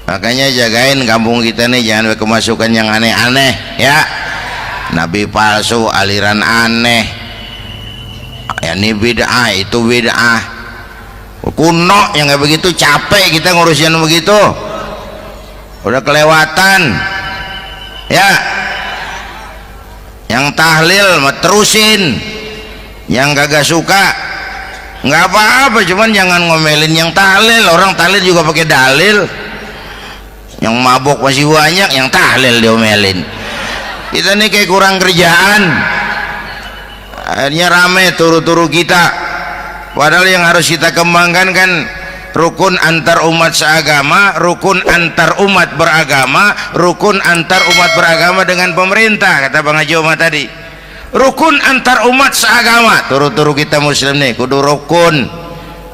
Makanya jagain kampung kita nih, jangan kemasukan yang aneh-aneh ya. Nabi palsu, aliran aneh ya, ini bid'ah, itu bid'ah kuno yang kayak begitu. Capek kita ngurusin begitu, udah kelewatan ya. Yang tahlil terusin, yang kagak suka nggak apa-apa, cuman jangan ngomelin yang tahlil. Orang tahlil juga pakai dalil. Yang mabok masih banyak, yang tahlil diomelin. Kita nih kayak kurang kerjaan, akhirnya rame turu-turu kita. Padahal yang harus kita kembangkan kan rukun antar umat seagama, rukun antar umat beragama, rukun antar umat beragama dengan pemerintah, kata Bang Haji Omar tadi. Rukun antar umat seagama, turu-turu kita muslim nih kudu rukun.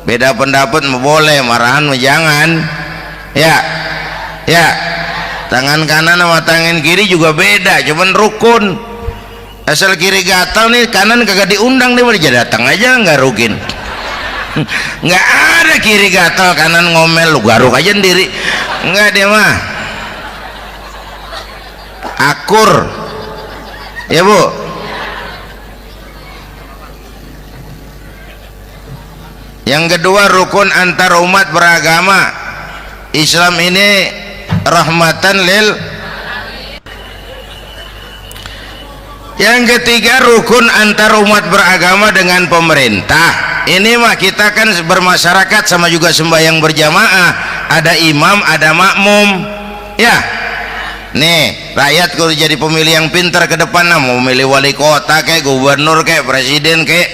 Beda pendapat boleh, marahan jangan. Ya, ya. Tangan kanan sama tangan kiri juga beda, cuman rukun. Asal kiri gatal nih, kanan kagak diundang, dia datang aja nggak rukin. Nggak ada kiri gatal kanan ngomel, lu garuk aja sendiri. Nggak, dia mah akur. Ya Bu. Yang kedua, rukun antar umat beragama. Islam ini rahmatan lil. Yang ketiga, rukun antar umat beragama dengan pemerintah. Ini mah kita kan bermasyarakat sama juga sembahyang berjamaah, ada imam ada makmum. Ya, nih rakyat kudu jadi pemilih yang pintar ke depan, mau memilih wali kota kayak gubernur kayak presiden kayak.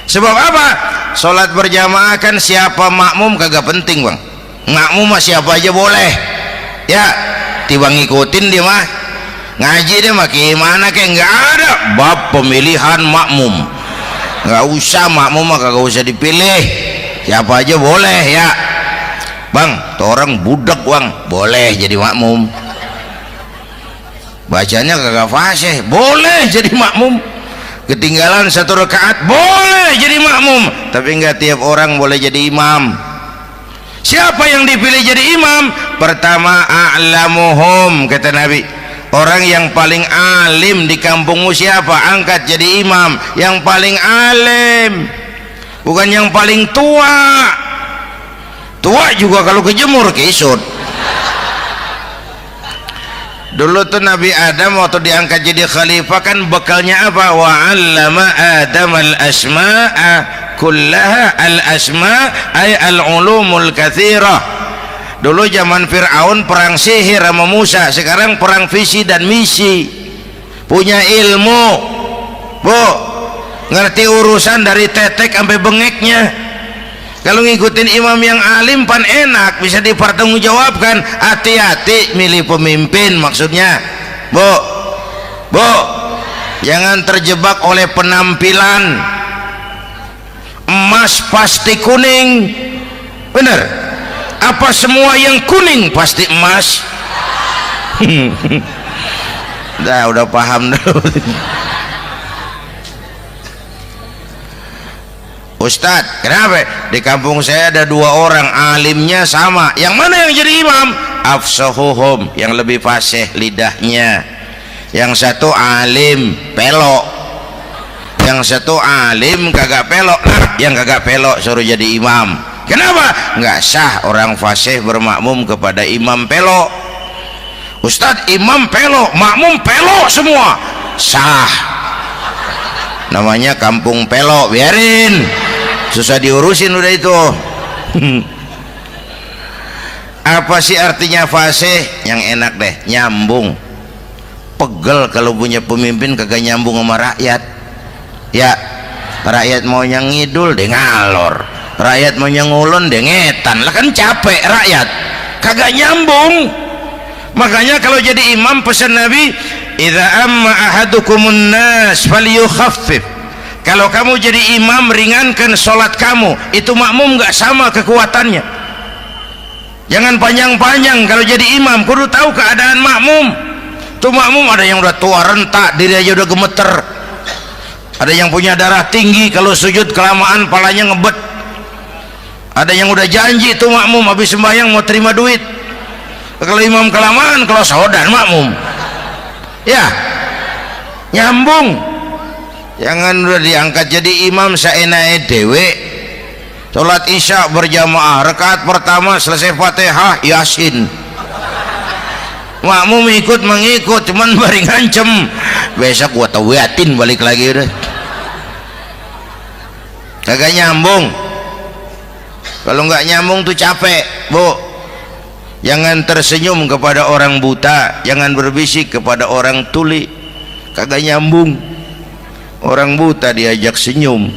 Sebab apa? Sholat berjamaah kan siapa makmum kagak penting Bang. Makmum mah siapa aja boleh. Ya, tiba ngikutin dia mah. Ngaji dia mah gimana kayak nggak ada bab pemilihan makmum. Nggak usah, makmum mah kagak usah dipilih, siapa aja boleh. Ya Bang, tuh orang budak Bang, boleh jadi makmum. Bacanya kagak fasih, boleh jadi makmum. Ketinggalan satu rakaat, boleh jadi makmum. Tapi nggak tiap orang boleh jadi imam. Siapa yang dipilih jadi imam? Pertama, a'lamuhum, kata Nabi. Orang yang paling alim di kampungmu siapa? Angkat jadi imam. Yang paling alim, bukan yang paling tua. Tua juga kalau kejemur kisut. Dulu tuh Nabi Adam waktu diangkat jadi khalifah kan bekalnya apa? Wa 'allama Adam al-asma'a kullaha. Al-asma' ay al-ulumul katsirah. Dulu zaman Fir'aun perang sihir sama Musa, sekarang perang visi dan misi. Punya ilmu Bu, ngerti urusan dari tetek sampai bengeknya. Kalau ngikutin imam yang alim pan enak, bisa dipertanggungjawabkan. Hati-hati milih pemimpin, maksudnya Bu, jangan terjebak oleh penampilan. Emas pasti kuning, bener? Apa semua yang kuning pasti emas? Udah paham dulu. Ustadz, kenapa? Di kampung saya ada dua orang alimnya sama. Yang mana yang jadi imam? Afsahuhum, yang lebih fasih lidahnya. Yang satu alim pelok, yang satu alim kagak pelok. Nah, yang kagak pelok suruh jadi imam. Kenapa? Nggak sah orang fasih bermakmum kepada imam pelok. Ustadz, imam pelok, makmum pelok semua. Sah. Namanya kampung pelok, biarin. Susah diurusin udah itu. Apa sih artinya fasih? Yang enak deh, nyambung. Pegel kalau punya pemimpin kagak nyambung sama rakyat. Ya, rakyat mau yang ngidul deh ngalor, rakyat mau nyengulun deh ngetan. Lah kan capek rakyat, kagak nyambung. Makanya kalau jadi imam pesan Nabi, idza amma ahadukumun nas falyukhaffif. Kalau kamu jadi imam, ringankan sholat kamu. Itu makmum nggak sama kekuatannya. Jangan panjang-panjang kalau jadi imam, kudu tahu keadaan makmum. Tuh makmum ada yang udah tua rentak, diri aja udah gemeter. Ada yang punya darah tinggi, kalau sujud kelamaan palanya ngebet. Ada yang udah janji tuh makmum habis sembahyang mau terima duit. Kalau imam kelamaan, kalau saudan makmum. Ya, nyambung. Jangan udah diangkat jadi imam saenake dewe. Salat isya berjamaah, rakaat pertama selesai Fatihah Yasin. Makmum ikut mengikut, cuman bari ngancem. Besok gua tawiatin balik lagi udah. Kagak nyambung. Kalau nggak nyambung tuh capek, Bu. Jangan tersenyum kepada orang buta, jangan berbisik kepada orang tuli. Kagak nyambung. Orang buta diajak senyum,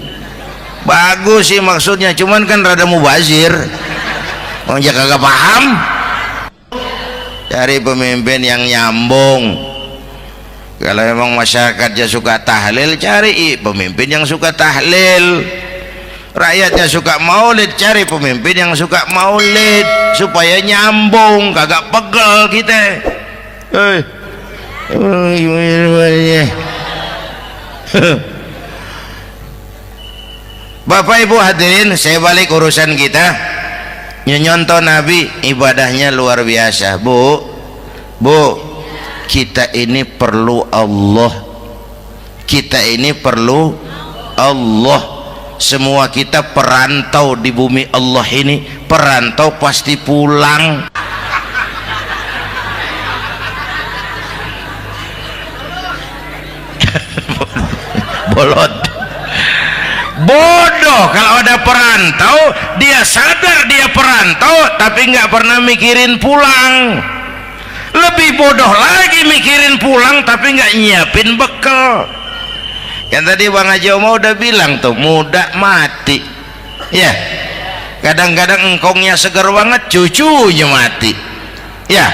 bagus sih maksudnya, cuman kan rada mubazir. Orang jaga kagak paham. Cari pemimpin yang nyambung. Kalau memang masyarakatnya suka tahlil, cari pemimpin yang suka tahlil. Rakyatnya suka maulid, cari pemimpin yang suka maulid supaya nyambung, kagak pegel kita. Bapak Ibu hadirin, saya balik urusan kita. Nyontoh Nabi ibadahnya luar biasa. Bu, kita ini perlu Allah. Kita ini perlu Allah. Semua kita perantau di bumi Allah ini. Perantau pasti pulang. Bolot. Bodoh kalau ada perantau, dia sadar dia perantau tapi nggak pernah mikirin pulang. Lebih bodoh lagi mikirin pulang tapi nggak nyiapin bekal. Yang tadi Bang Haji Omah udah bilang tuh, muda mati ya. Kadang-kadang engkongnya seger banget, cucunya mati ya.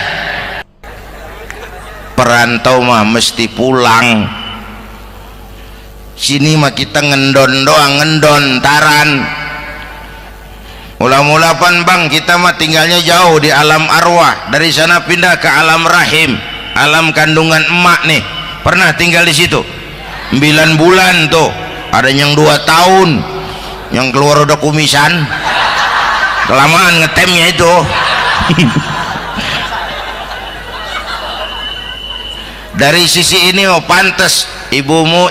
Perantau mah mesti pulang. Sini mah kita ngendon doang, ngendon taran. Mula-mula pan Bang, kita mah tinggalnya jauh di alam arwah. Dari sana pindah ke alam rahim, alam kandungan emak nih. Pernah tinggal di situ 9 bulan tuh. Ada yang 2 tahun, yang keluar udah kumisan. Kelamaan ngetemnya itu. Dari sisi ini oh pantas ibumu,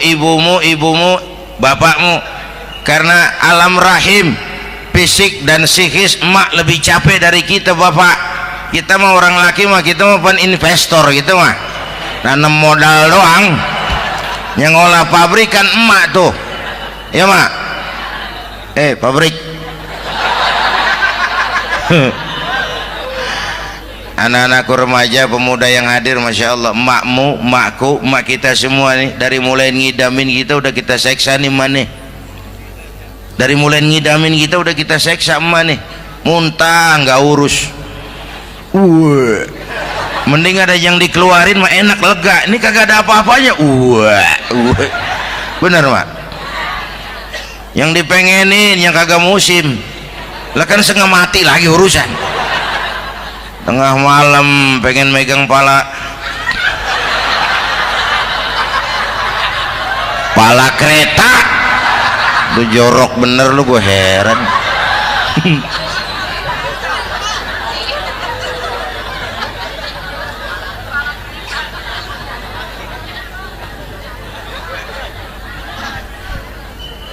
bapakmu, karena alam rahim, fisik dan psikis emak lebih capek dari kita bapak. Kita mah orang laki mah, kita mah pan investor gitu mah, nanam modal doang. Yang ngolah pabrikan emak tuh ya mak. Pabrik. Anak-anakku remaja, pemuda yang hadir, masya Allah, emakmu, emakku, emak kita semua nih, dari mulai ngidamin kita udah kita seksa nih emak nih. Dari mulai ngidamin kita udah kita seksa emak nih. Muntah nggak urus. Mending ada yang dikeluarin mah enak, lega. Ini kagak ada apa-apanya. Bener mak. Yang dipengenin yang kagak musim. Lah kan setengah mati lagi urusan. Tengah malam pengen megang pala kereta, lu jorok bener lu, gue heran.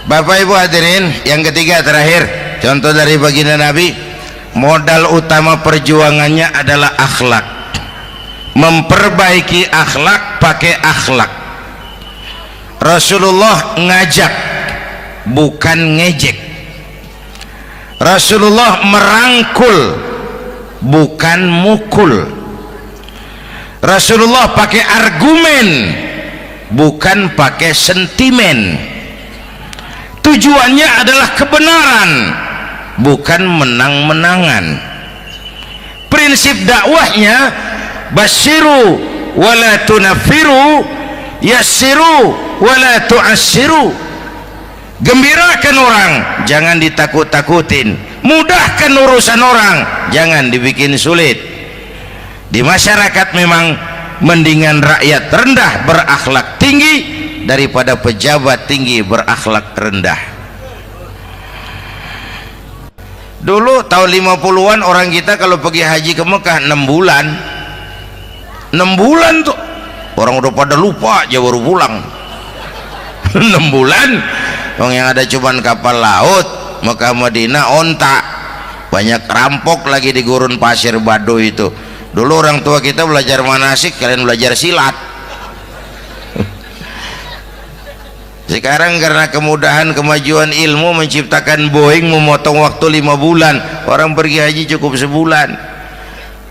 Bapak Ibu hadirin, yang ketiga terakhir, contoh dari baginda Nabi. Modal utama perjuangannya adalah akhlak. Memperbaiki akhlak, pakai akhlak. Rasulullah ngajak, bukan ngejek. Rasulullah merangkul, bukan mukul. Rasulullah pakai argumen, bukan pakai sentimen. Tujuannya adalah kebenaran, bukan menang-menangan. Prinsip dakwahnya basyiru wala tunafiru, yassiru wala tu'assiru. Gembirakan orang, jangan ditakut-takutin. Mudahkan urusan orang, jangan dibikin sulit. Di masyarakat memang mendingan rakyat rendah berakhlak tinggi daripada pejabat tinggi berakhlak rendah. Dulu tahun 50-an orang kita kalau pergi haji ke Mekah 6 bulan. 6 bulan tuh orang udah pada lupa aja baru pulang. 6 bulan orang yang ada cuman kapal laut, Mekah Madinah onta, banyak rampok lagi di gurun pasir Baduy itu. Dulu orang tua kita belajar manasik, kalian belajar silat. Sekarang karena kemudahan kemajuan ilmu menciptakan Boeing memotong waktu 5 bulan, orang pergi haji cukup sebulan.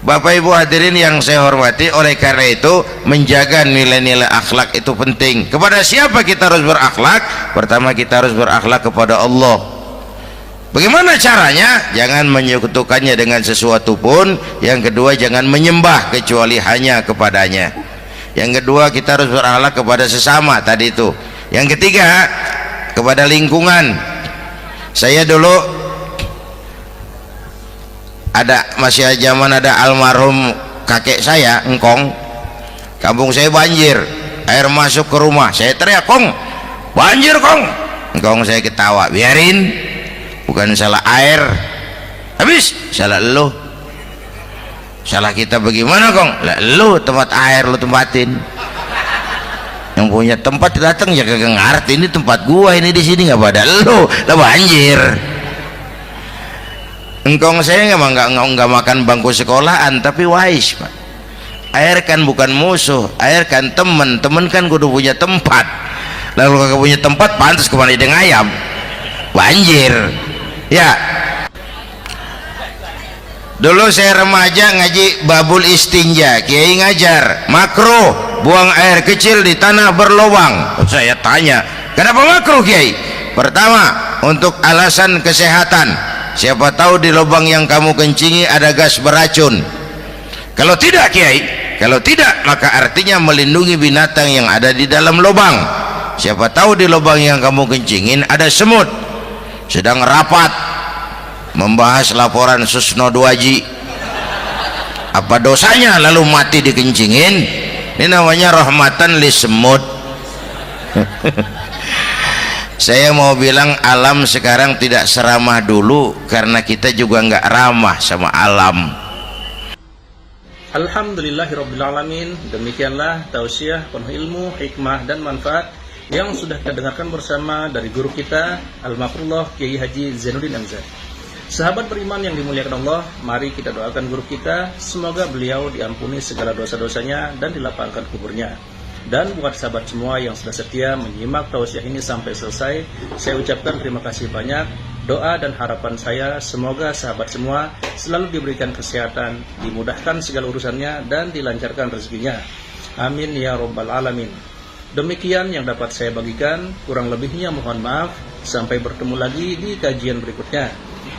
Bapak Ibu hadirin yang saya hormati, oleh karena itu menjaga nilai-nilai akhlak itu penting. Kepada siapa kita harus berakhlak? Pertama, kita harus berakhlak kepada Allah. Bagaimana caranya? Jangan menyekutukannya dengan sesuatu pun. Yang kedua, jangan menyembah kecuali hanya kepadanya. Yang kedua, kita harus berakhlak kepada sesama tadi itu. Yang ketiga, kepada lingkungan. Saya dulu masih zaman ada almarhum kakek saya, engkong, kampung saya banjir, air masuk ke rumah, saya teriak, "Kong, banjir Kong!" Engkong saya ketawa, "Biarin, bukan salah air." Habis, "Salah lo." "Salah kita bagaimana Kong?" "Lah lo tempat air lo tempatin, yang punya tempat datang ya kagak ngerti, ini tempat gua, ini di sini nggak pada lo, lah banjir." Engkong saya nggak makan bangku sekolahan, tapi wise Pak. Air kan bukan musuh, air kan temen kan kudu punya tempat. Lalu kagak punya tempat, pantas kemana dengan ayam, banjir ya. Dulu saya remaja ngaji babul istinja, kiai ngajar makruh buang air kecil di tanah berlubang. Saya tanya, kenapa makruh kiai? Pertama, untuk alasan kesehatan. Siapa tahu di lubang yang kamu kencingi ada gas beracun. Kalau tidak kiai, kalau tidak maka artinya melindungi binatang yang ada di dalam lubang. Siapa tahu di lubang yang kamu kencingin ada semut sedang rapat membahas laporan Susno 2Ji. Apa dosanya lalu mati dikencingin? Ini namanya rahmatan li semut. Saya mau bilang alam sekarang tidak seramah dulu karena kita juga nggak ramah sama alam. Alhamdulillahirrabbilalamin. Demikianlah tausiah penuh ilmu, hikmah dan manfaat yang sudah kita dengarkan bersama dari guru kita Al-Mafrullah Kiai Haji Zainuddin MZ. Sahabat beriman yang dimuliakan Allah, mari kita doakan guru kita, semoga beliau diampuni segala dosa-dosanya dan dilapangkan kuburnya. Dan buat sahabat semua yang sudah setia menyimak tausiah ini sampai selesai, saya ucapkan terima kasih banyak. Doa dan harapan saya semoga sahabat semua selalu diberikan kesehatan, dimudahkan segala urusannya dan dilancarkan rezekinya. Amin ya rabbal alamin. Demikian yang dapat saya bagikan, kurang lebihnya mohon maaf. Sampai bertemu lagi di kajian berikutnya.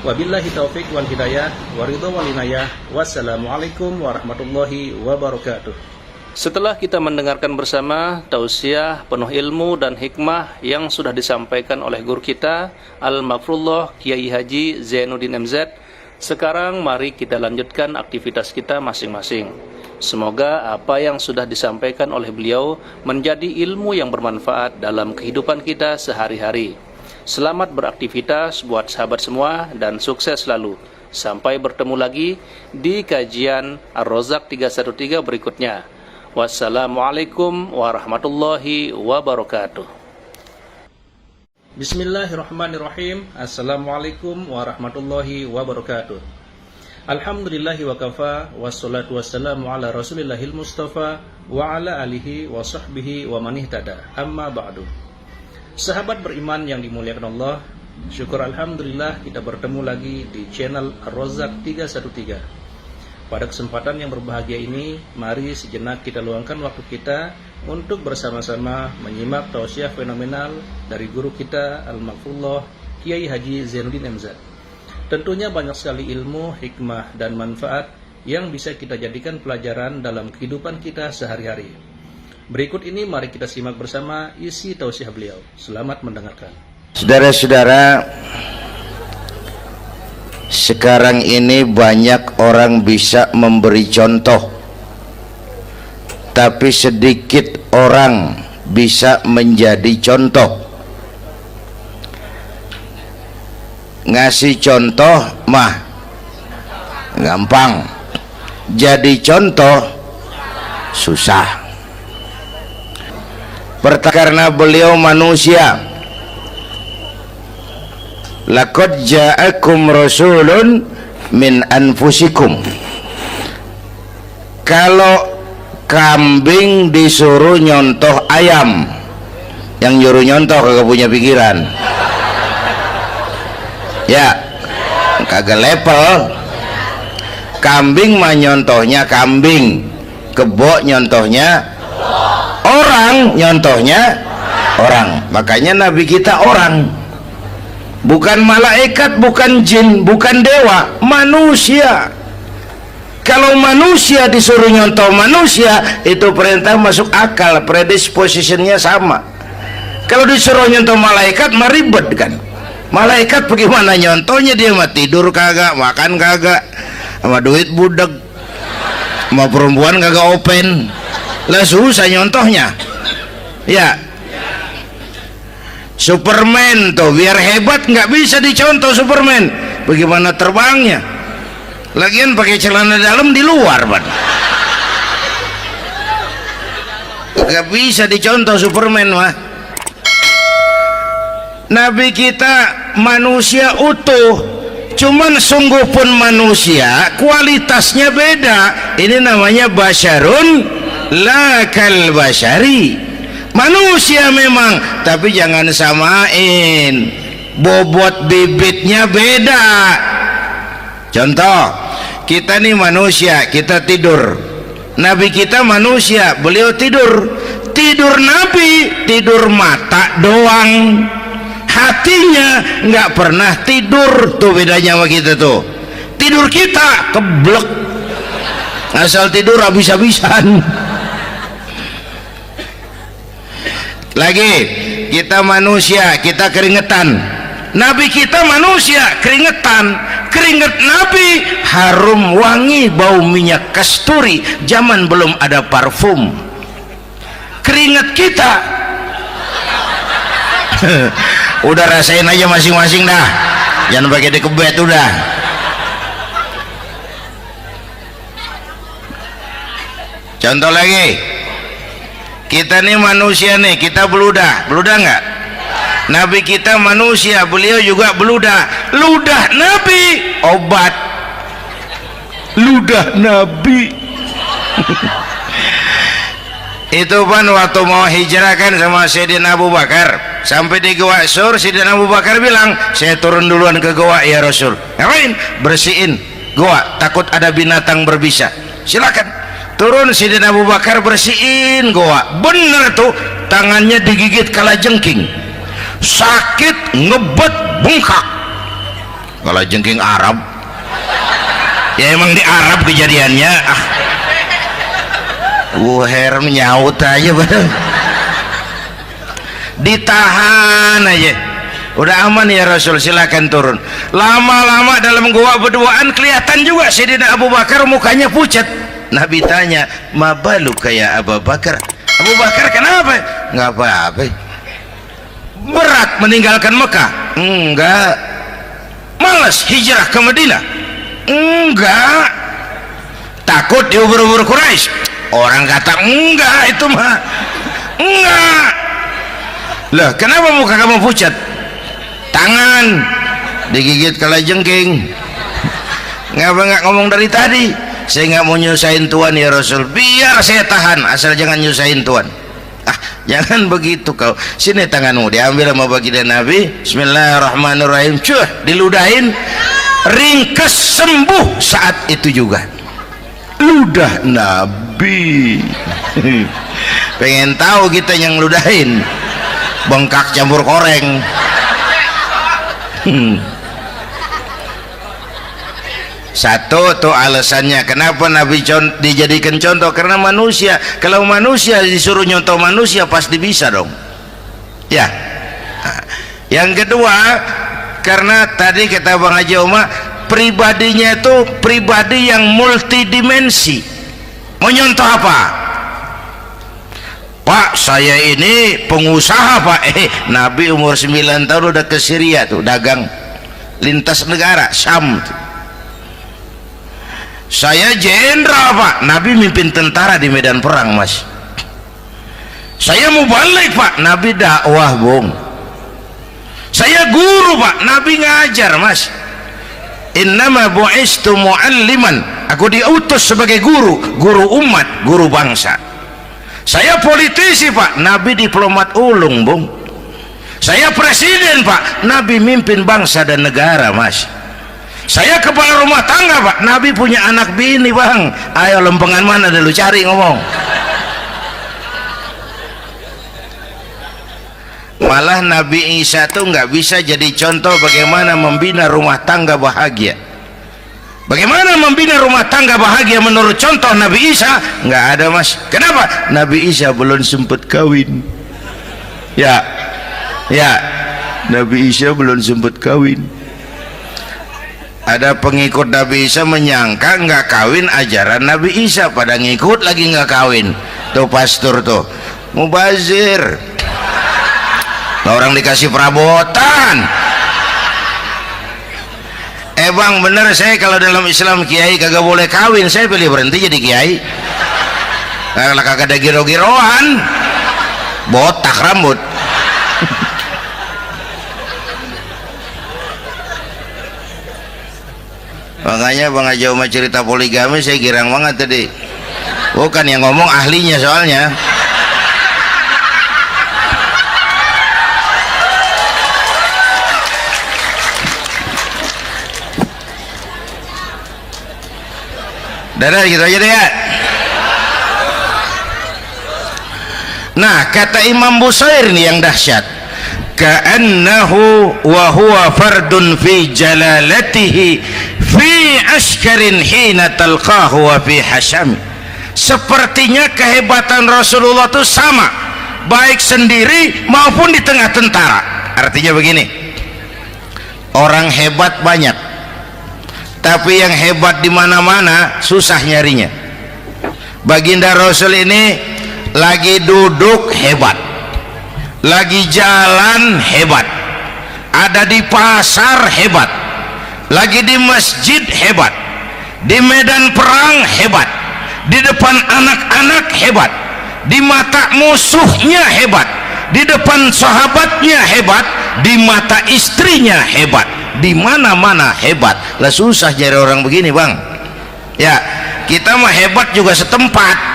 Wabillahi taufik wal hidayah, waridho wal inayah. Wassalamualaikum warahmatullahi wabarakatuh. Setelah kita mendengarkan bersama tausiah penuh ilmu dan hikmah yang sudah disampaikan oleh guru kita Al-Mafrullah Kiai Haji Zainuddin MZ, sekarang mari kita lanjutkan aktivitas kita masing-masing. Semoga apa yang sudah disampaikan oleh beliau menjadi ilmu yang bermanfaat dalam kehidupan kita sehari-hari. Selamat beraktivitas buat sahabat semua dan sukses selalu. Sampai bertemu lagi di kajian Ar-Rozak 313 berikutnya. Wassalamualaikum warahmatullahi wabarakatuh. Bismillahirrahmanirrahim. Assalamualaikum warahmatullahi wabarakatuh. Alhamdulillahi wa kafa, wassalatu wassalamu ala rasulillahil mustafa wa ala alihi wa sahbihi wa man ihtada. Amma ba'du. Sahabat beriman yang dimuliakan Allah, syukur alhamdulillah kita bertemu lagi di channel Ar-Rozak 313. Pada kesempatan yang berbahagia ini, mari sejenak kita luangkan waktu kita untuk bersama-sama menyimak tausiah fenomenal dari guru kita Al-Mafrullah Kiai Haji Zainuddin MZ. Tentunya banyak sekali ilmu, hikmah, dan manfaat yang bisa kita jadikan pelajaran dalam kehidupan kita sehari-hari. Berikut ini mari kita simak bersama isi tausiah beliau. Selamat mendengarkan. Saudara-saudara, sekarang ini banyak orang bisa memberi contoh, tapi sedikit orang bisa menjadi contoh. Ngasih contoh mah gampang, jadi contoh susah. Karena beliau manusia. Laqad ja'akum rasulun min anfusikum. Kalau kambing disuruh nyontoh ayam, yang nyuruh nyontoh kagak punya pikiran, ya kagak level. kambing mah nyontohnya kambing, kebo nyontohnya orang, nyontohnya orang. Makanya Nabi kita orang, bukan malaikat, bukan jin, bukan dewa, manusia. Kalau manusia disuruh nyontoh manusia, itu perintah masuk akal, predispositionnya sama. Kalau disuruh nyontoh malaikat mah ribet kan. Malaikat bagaimana nyontohnya, dia mah tidur kagak, makan kagak, sama duit budak, sama perempuan kagak open, lah susah nyontohnya. Ya, Superman tuh biar hebat nggak bisa dicontoh Superman, bagaimana terbangnya, lagian pakai celana dalam di luar ban, nggak bisa dicontoh Superman mah. Nabi kita manusia utuh, cuman sungguh pun manusia, kualitasnya beda. Ini namanya basyarun la kal basyari, manusia memang, tapi jangan samain, bobot bibitnya beda. Contoh, kita nih manusia, kita tidur. Nabi kita manusia, beliau tidur. Tidur Nabi, tidur mata doang, hatinya nggak pernah tidur. Tuh bedanya sama kita tuh. Tidur kita keblek, asal tidur habis-habisan. Lagi, kita manusia, kita keringetan. Nabi kita manusia, keringetan. Keringet Nabi harum wangi, bau minyak kasturi, zaman belum ada parfum. Keringet kita udah rasain aja masing-masing dah, jangan pakai dikebet udah. Contoh lagi, kita nih manusia nih, kita beludah nggak? Nabi kita manusia, beliau juga beludah. Ludah Nabi obat, ludah Nabi itu kan waktu mau hijrah kan sama Sayyidina Abu Bakar, sampai di Gua Sur, Sayyidina Abu Bakar bilang, saya turun duluan ke gua ya Rasul. Ngapain? Bersihin gua, takut ada binatang berbisa. Silakan turun. Sayyidina Abu Bakar bersihin gua, bener tuh, tangannya digigit kalajengking, sakit, ngebet, bengkak. Kalajengking Arab ya, emang di Arab kejadiannya. Heran nyaut aja bener. Ditahan aja, udah aman ya Rasul, silakan turun. Lama-lama dalam gua berduaan kelihatan juga Sayyidina Abu Bakar mukanya pucat. Nabi tanya, mabalu kayak Abu Bakar? Abu Bakar kenapa? Nggak apa-apa. Berat meninggalkan Mekah? Enggak. Malas hijrah ke Madinah? Enggak. Takut diubur-ubur Quraisy? Orang kata enggak, itu mah enggak. Lah kenapa muka kamu pucat? Tangan digigit kalajengking. Ngapa nggak ngomong dari tadi? Saya nggak mau nyusahin Tuhan ya Rasul, biar saya tahan, asal jangan nyusahin Tuhan. Jangan begitu kau. Sini tanganmu, diambil sama baginda Nabi. Bismillahirrahmanirrahim. Cuh, diludahin, ringkes, sembuh saat itu juga. Ludah Nabi. Pengen tahu kita yang ludahin, bengkak campur koreng. Satu tuh alasannya kenapa Nabi dijadikan contoh, karena manusia. Kalau manusia disuruh nyontoh manusia pasti bisa dong ya. Yang kedua, karena tadi kata Bang Haji Oma, pribadinya itu pribadi yang multidimensi. Mau nyontoh apa? Pak, saya ini pengusaha Pak. Nabi umur 9 tahun udah ke Syria tuh, dagang lintas negara Syam tuh. Saya jenderal Pak, Nabi mimpin tentara di medan perang Mas. Saya mau balik Pak, Nabi dakwah Bung. Saya guru Pak, Nabi ngajar Mas. Innama bu'istu mu'alliman, aku diutus sebagai guru, guru umat, guru bangsa. Saya politisi Pak, Nabi diplomat ulung Bung. Saya presiden Pak, Nabi mimpin bangsa dan negara Mas. Saya kepala rumah tangga Pak. Nabi punya anak bini Bang. Ayo lempengan mana dulu cari ngomong. Malah Nabi Isa tuh nggak bisa jadi contoh bagaimana membina rumah tangga bahagia. Bagaimana membina rumah tangga bahagia menurut contoh Nabi Isa? Nggak ada Mas. Kenapa? Nabi Isa belum sempat kawin. Ya, Nabi Isa belum sempat kawin. Ada pengikut Nabi Isa menyangka nggak kawin ajaran Nabi Isa, pada ngikut lagi nggak kawin. Tuh pastor tuh mubazir. Orang dikasih perabotan. Bang bener, saya kalau dalam Islam kiai kagak boleh kawin, saya pilih berhenti jadi kiai. Karena kagak ada giro-giroan, botak rambut. Makanya Bang Haji Umar cerita poligami saya girang banget tadi. Bukan yang ngomong ahlinya soalnya. Dadah gitu aja deh ya. Nah kata Imam Busair nih yang dahsyat, ka'annahu wa huwa fardun fi jalalatihi fi askarin hina talqahu wa fi hasham. Sepertinya kehebatan Rasulullah itu sama baik sendiri maupun di tengah tentara. Artinya begini, orang hebat banyak, tapi yang hebat di mana-mana susah nyarinya. Baginda Rasul ini lagi duduk hebat, lagi jalan hebat, ada di pasar hebat, lagi di masjid hebat, di medan perang hebat, di depan anak-anak hebat, di mata musuhnya hebat, di depan sahabatnya hebat, di mata istrinya hebat, di mana-mana hebat. Lah susah cari orang begini Bang. Ya kita mah hebat juga setempat.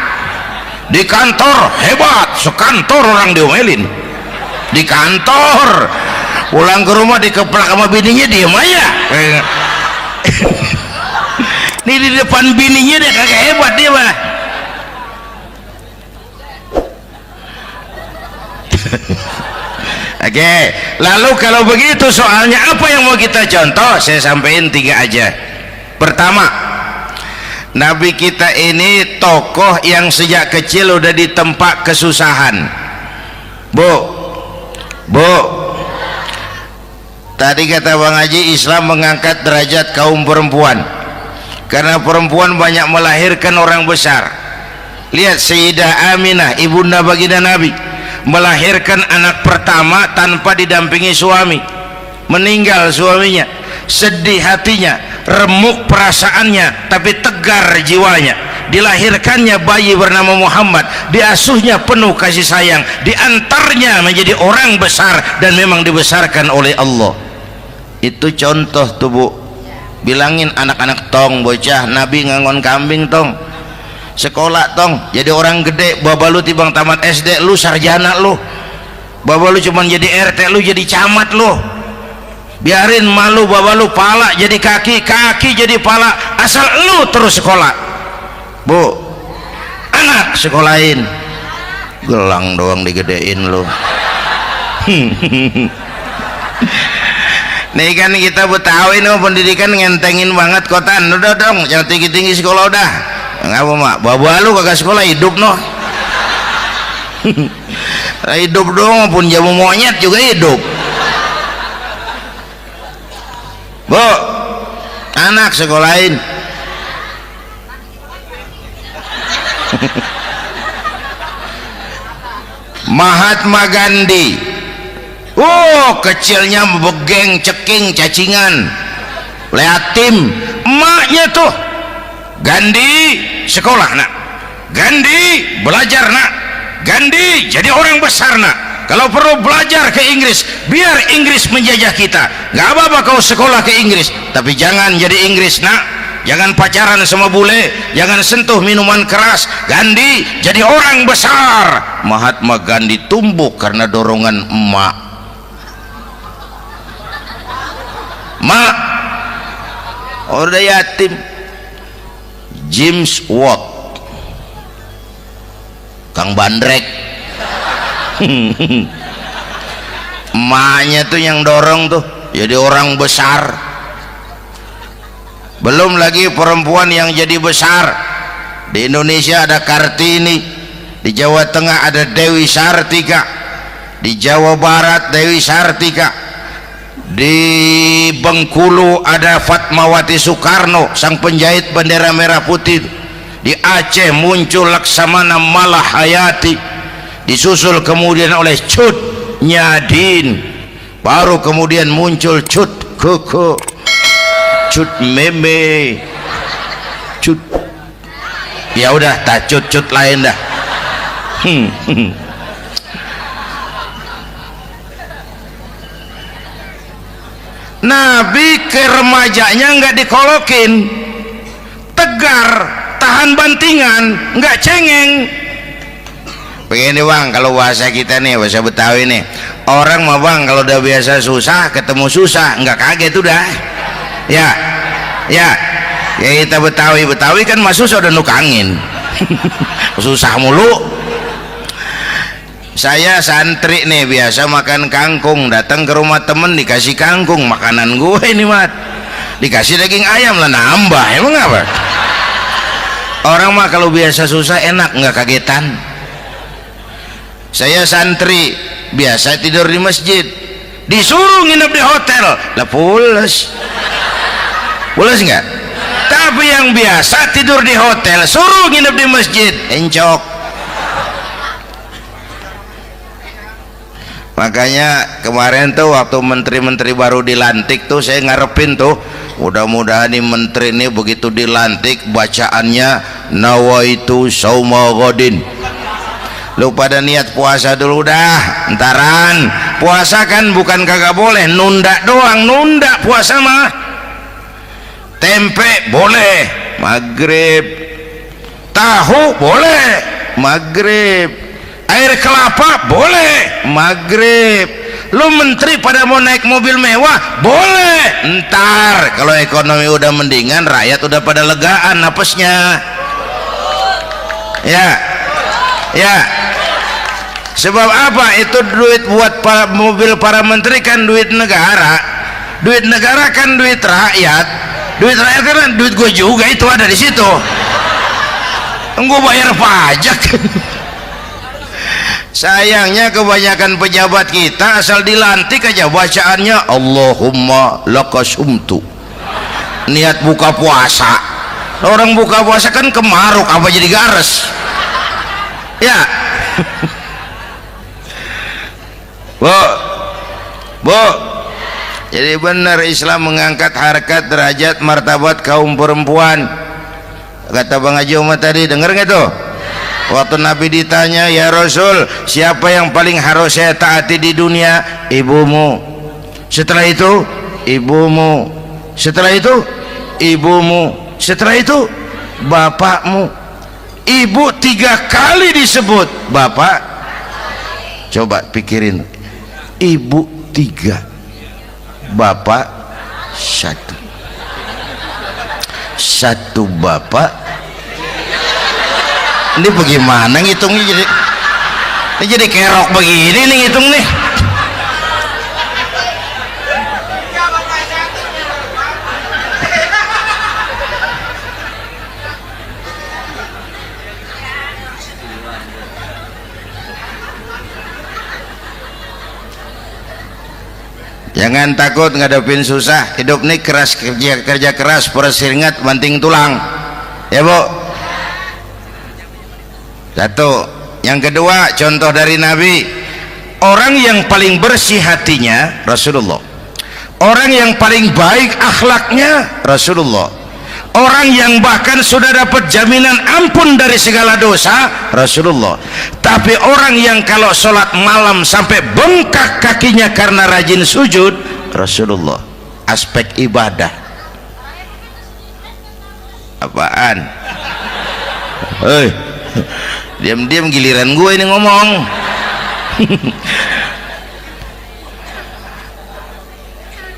Di kantor hebat, sekantor orang diomelin. Di kantor, pulang ke rumah dikeplak sama bininya diem aja. Ini di depan bininya dia kagak hebat dia mah. Oke, lalu kalau begitu soalnya apa yang mau kita contoh? Saya sampaikan 3 aja. Pertama, Nabi kita ini tokoh yang sejak kecil udah ditempa kesusahan. Bu, tadi kata Bang Haji, Islam mengangkat derajat kaum perempuan karena perempuan banyak melahirkan orang besar. Lihat Sayyidah Aminah, ibunda baginda Nabi, melahirkan anak pertama tanpa didampingi suami. Meninggal suaminya, sedih hatinya, remuk perasaannya, tapi tegar jiwanya. Dilahirkannya bayi bernama Muhammad, diasuhnya penuh kasih sayang, diantarnya menjadi orang besar dan memang dibesarkan oleh Allah. Itu contoh tuh Bu. Bilangin anak-anak tong, bocah Nabi ngangon kambing tong, sekolah tong, jadi orang gede. Baba lu tibang tamat SD, lu sarjana lu. Baba lu cuman jadi RT, lu jadi camat lu. Biarin malu baba lu pala jadi kaki, kaki jadi pala, asal lu terus sekolah. Bu, anak sekolahin, gelang doang digedein lu. Nih kan kita Betawi nih pendidikan ngentengin banget kotaan. Udah dong jangan tinggi-tinggi sekolah udah. Ngapa mak, baba lu kagak sekolah hidup noh. Hidup dong, pun jamu monyet juga hidup. Bu, anak sekolahin. Mahatma Gandhi, kecilnya begeng, ceking, cacingan, liatim. Emaknya tuh, Gandhi sekolah nak, Gandhi belajar nak, Gandhi jadi orang besar nak. Kalau perlu belajar ke Inggris, biar Inggris menjajah kita. Gak apa-apa kau sekolah ke Inggris, tapi jangan jadi Inggris nak. Jangan pacaran sama bule, jangan sentuh minuman keras. Gandhi jadi orang besar. Mahatma Gandhi tumbuh karena dorongan emak. Mak, udah yatim. James Watt, Kang Bandrek. Emaknya tuh yang dorong tuh jadi orang besar. Belum lagi perempuan yang jadi besar. Di Indonesia ada Kartini, di Jawa Tengah ada Dewi Sartika, di Jawa Barat Dewi Sartika, di Bengkulu ada Fatmawati Soekarno, sang penjahit bendera merah putih. Di Aceh muncul Laksamana Malahayati, disusul kemudian oleh Cut Nyadin, baru kemudian muncul Cut Koko, Cut Meme, Cut, ya udah tak cut lain dah. Nabi ke remajanya nggak dikolokin, tegar, tahan bantingan, nggak cengeng. Begini bang, kalau bahasa kita nih, bahasa Betawi nih, orang mah bang kalau udah biasa susah ketemu susah nggak kaget udah. Ya kita Betawi kan mah susah udah nukangin. Susah mulu. Saya santri nih biasa makan kangkung, datang ke rumah temen dikasih kangkung, makanan gue ini mat, dikasih daging ayam lah nambah, emang apa? Orang mah kalau biasa susah enak nggak kagetan. Saya santri biasa tidur di masjid, disuruh nginep di hotel lah pules nggak? Tapi yang biasa tidur di hotel suruh nginep di masjid encok. Makanya kemarin tuh waktu menteri-menteri baru dilantik tuh saya ngarepin tuh mudah-mudahan nih menteri ini begitu dilantik bacaannya nawaitu sauma ghadin. Lu pada niat puasa dulu dah, entaran. Puasa kan bukan kagak boleh, nunda doang, nunda puasa mah. Tempe boleh maghrib, tahu boleh maghrib, air kelapa boleh maghrib. Lu menteri pada mau naik mobil mewah boleh, ntar kalau ekonomi udah mendingan, rakyat udah pada legaan napasnya. Ya sebab apa? Itu duit buat mobil para menteri kan duit negara kan duit rakyat kan duit gue juga, itu ada di situ, gue bayar pajak. Sayangnya kebanyakan pejabat kita asal dilantik aja bacaannya Allahumma lakasumtu, niat buka puasa. Orang buka puasa kan kemaruk apa jadi gares ya. Bu, jadi benar Islam mengangkat harkat, derajat, martabat kaum perempuan. Kata Bang Haji Umar tadi, dengar nggak tuh? Waktu Nabi ditanya, ya Rasul, siapa yang paling harus saya taati di dunia? Ibumu. Setelah itu, ibumu. Setelah itu, ibumu. Setelah itu, bapakmu. Ibu 3 kali disebut, bapak. Coba pikirin, ibu 3, bapak 1 bapak. Ini bagaimana ngitungnya, jadi kerok begini nih ngitung nih. Jangan takut ngadepin susah, hidup nih keras, kerja keras, perseringat banting tulang ya bu. Satu. Yang kedua, contoh dari Nabi, orang yang paling bersih hatinya Rasulullah, orang yang paling baik akhlaknya Rasulullah, orang yang bahkan sudah dapat jaminan ampun dari segala dosa Rasulullah. Tapi orang yang kalau sholat malam sampai bengkak kakinya karena rajin sujud Rasulullah. Aspek ibadah apaan? Diam-diam giliran gue ini ngomong.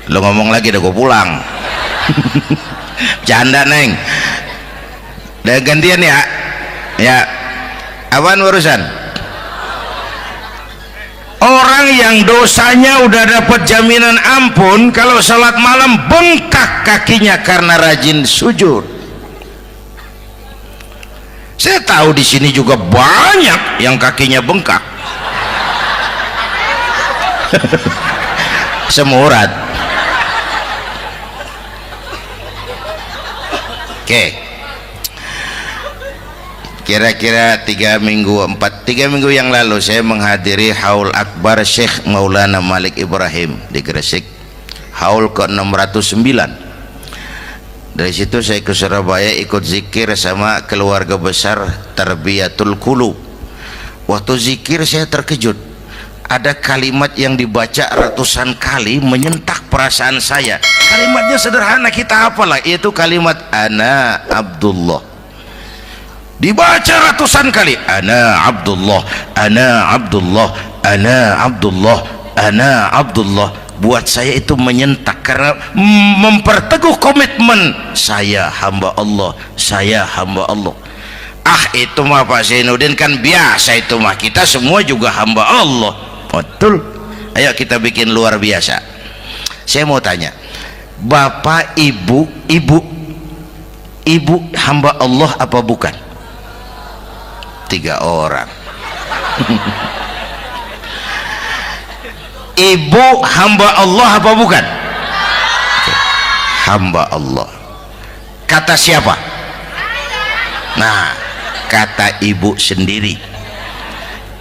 Lo ngomong lagi dah gue pulang. Canda neng. Udah gantian ya. Ya. Apaan urusan? Orang yang dosanya udah dapat jaminan ampun, kalau salat malam bengkak kakinya karena rajin sujud. Saya tahu di sini juga banyak yang kakinya bengkak. Semurat. Oke. Kira-kira 3 minggu yang lalu saya menghadiri haul akbar Syekh Maulana Malik Ibrahim di Gresik, haul ke 609. Dari situ saya ke Surabaya ikut zikir sama keluarga besar Tarbiyatul Qulub. Waktu zikir saya terkejut, ada kalimat yang dibaca ratusan kali menyentak perasaan saya. Kalimatnya sederhana, kita hafalah, yaitu kalimat ana Abdullah. Dibaca ratusan kali, ana Abdullah, ana Abdullah, ana Abdullah, ana Abdullah. Buat saya itu menyentak karena memperteguh komitmen, saya hamba Allah, saya hamba Allah. Ah, itu mah Pak Zainuddin kan biasa, itu mah kita semua juga hamba Allah. Betul. Ayo kita bikin luar biasa. Saya mau tanya, Bapak, Ibu hamba Allah apa bukan? 3 orang. Ibu hamba Allah apa bukan? Hamba Allah. Kata siapa? Nah, kata ibu sendiri.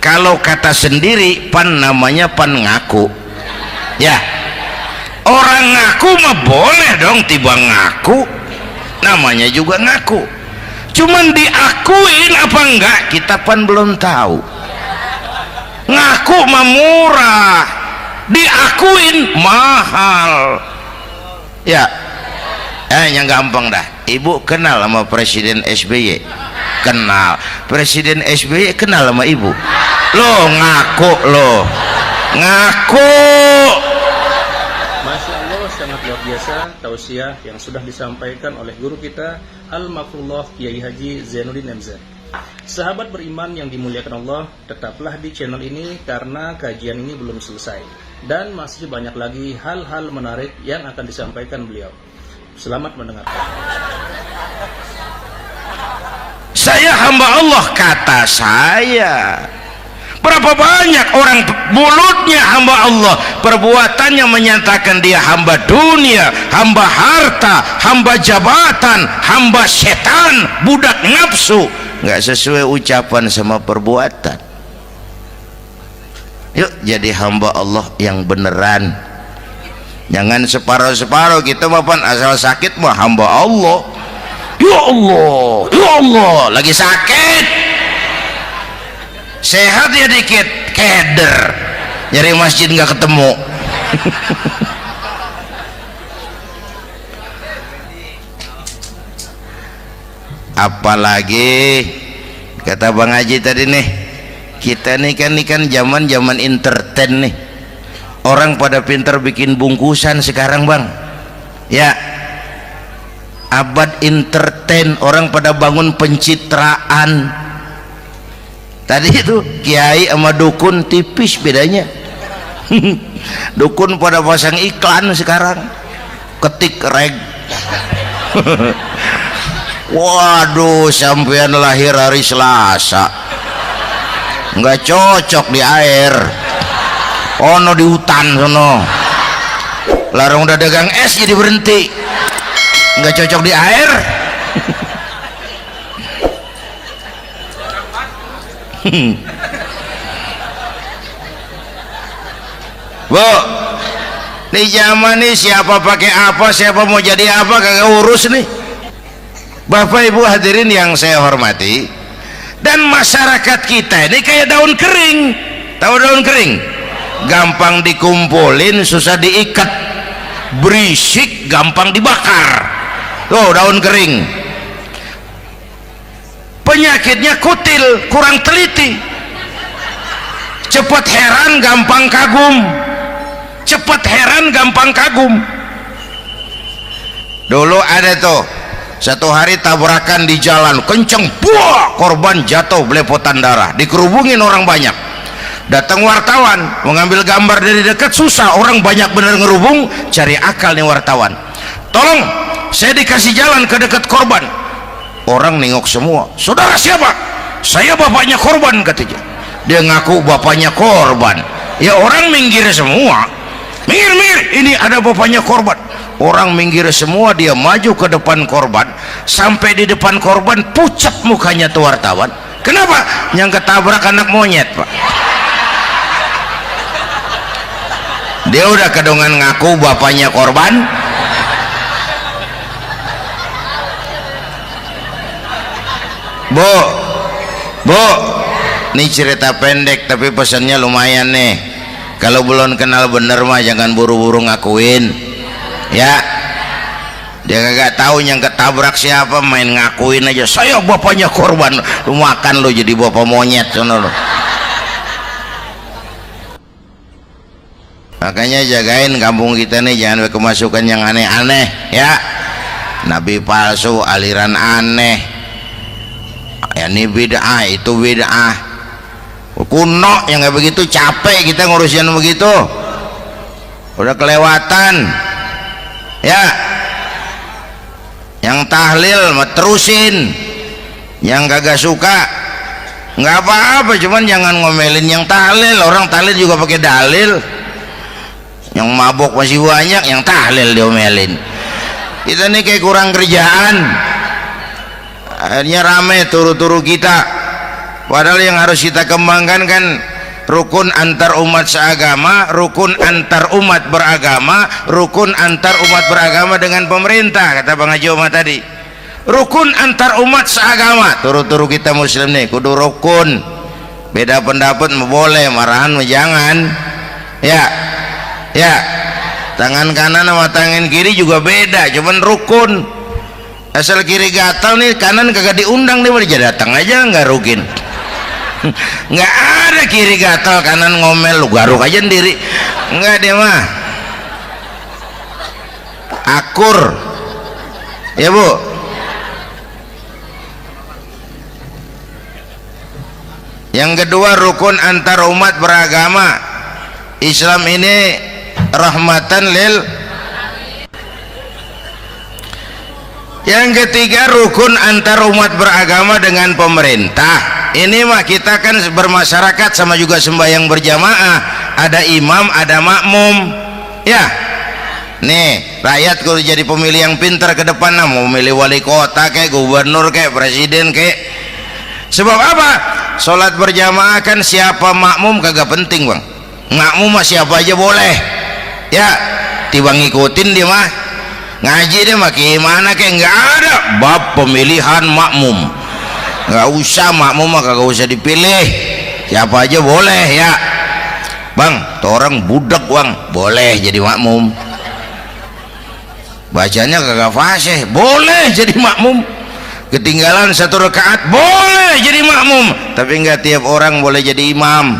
Kalau kata sendiri, pan namanya pan ngaku. Ya, orang ngaku mah boleh dong, tiba ngaku, namanya juga ngaku. Cuman diakuin apa enggak, kita pan belum tahu. Ngaku mah murah, diakuin mahal. Ya, yang gampang dah. Ibu kenal sama Presiden SBY? Kenal. Presiden SBY kenal sama ibu? Lo ngaku, lo ngaku. Masya Allah, sangat luar biasa tausiah yang sudah disampaikan oleh guru kita Al-Mafrullah Kiai Haji Zainuddin MZ. Sahabat beriman yang dimuliakan Allah, tetaplah di channel ini karena kajian ini belum selesai dan masih banyak lagi hal-hal menarik yang akan disampaikan beliau. Selamat mendengarkan. Saya hamba Allah, kata saya. Berapa banyak orang mulutnya hamba Allah, perbuatannya menyatakan dia hamba dunia, hamba harta, hamba jabatan, hamba setan, budak nafsu. Nggak sesuai ucapan sama perbuatan. Yuk jadi hamba Allah yang beneran. Jangan separuh-separuh, kita mapan asal sakit mah hamba Allah. Ya Allah, ya Allah, lagi sakit. Sehat ya dikit, keder, nyari masjid nggak ketemu. Apalagi kata Bang Haji tadi nih, kita nih kan zaman entertain nih. Orang pada pinter bikin bungkusan sekarang Bang. Ya, abad entertain, orang pada bangun pencitraan. Tadi itu kiai sama dukun tipis bedanya. Dukun pada pasang iklan sekarang, ketik reg. Waduh, sampean lahir hari Selasa, nggak cocok di air, ono di hutan sono. Larang udah dagang es jadi berhenti, nggak cocok di air. Bu, di zaman ini siapa pakai apa, siapa mau jadi apa, kagak urus nih. Bapak Ibu hadirin yang saya hormati, dan masyarakat kita ini kayak daun kering. Tahu daun kering? Gampang dikumpulin, susah diikat, berisik, gampang dibakar. Tuh daun kering. Penyakitnya kutil, kurang teliti, cepat heran, gampang kagum, cepat heran, gampang kagum. Dulu ada tuh satu hari tabrakan di jalan kenceng, buah, korban jatuh belepotan darah, dikerubungin orang banyak. Datang wartawan mengambil gambar dari dekat, susah, orang banyak bener ngerubung. Cari akal nih wartawan, tolong saya dikasih jalan ke dekat korban. Orang nengok semua, saudara siapa? Saya bapaknya korban katanya. Dia ngaku bapaknya korban. Ya orang minggir semua, minggir, ini ada bapaknya korban. Orang minggir semua, dia maju ke depan korban. Sampai di depan korban pucat mukanya tuh wartawan. Kenapa? Yang ketabrak anak monyet, Pak. Dia udah kedongan ngaku bapaknya korban. Bu, ini cerita pendek tapi pesannya lumayan nih. Kalau belum kenal bener mah jangan buru-buru ngakuin, ya. Dia kagak tahu yang ketabrak siapa, main ngakuin aja, saya bapaknya korban. Lu makan lu jadi bapak monyet sono lu. Makanya jagain kampung kita nih, jangan kemasukan yang aneh-aneh, ya. Nabi palsu, aliran aneh, ya ini bid'ah, itu bid'ah kuno yang kayak begitu. Capek kita ngurusin begitu, udah kelewatan, ya. Yang tahlil mah terusin, yang kagak suka nggak apa-apa, cuman jangan ngomelin yang tahlil. Orang tahlil juga pakai dalil. Yang mabok masih banyak, yang tahlil diomelin. Kita nih kayak kurang kerjaan, akhirnya rame turu-turu kita. Padahal yang harus kita kembangkan kan rukun antar umat seagama, rukun antar umat beragama, rukun antar umat beragama dengan pemerintah. Kata Bang Haji Omar tadi, rukun antar umat seagama. Turu-turu kita muslim nih kudu rukun. Beda pendapat boleh, marahan jangan, ya. Tangan kanan sama tangan kiri juga beda, cuman rukun. Asal kiri gatal nih, kanan kagak diundang nih, dia datang aja nggak rukin. Nggak ada kiri gatal kanan ngomel, lu garuk aja sendiri. Nggak, dia mah akur, ya Bu. Yang kedua, rukun antar umat beragama. Islam ini rahmatan lil. Yang ketiga, rukun antar umat beragama dengan pemerintah. Ini mah kita kan bermasyarakat sama juga sembahyang berjamaah, ada imam ada makmum, ya. Nih rakyat kalau jadi pemilih yang pintar ke depan, nah, mau milih wali kota kayak gubernur kayak presiden kayak. Sebab apa? Sholat berjamaah kan siapa makmum kagak penting, Bang. Makmum mah siapa aja boleh, ya. Tiba ngikutin dia mah, ngaji dia mah gimana kayak nggak ada bab pemilihan makmum. Nggak usah, makmum mah kagak usah dipilih, siapa aja boleh, ya. Bang, tuh orang budak, Bang, boleh jadi makmum. Bacanya kagak fasih, boleh jadi makmum. Ketinggalan satu rakaat, boleh jadi makmum. Tapi nggak tiap orang boleh jadi imam.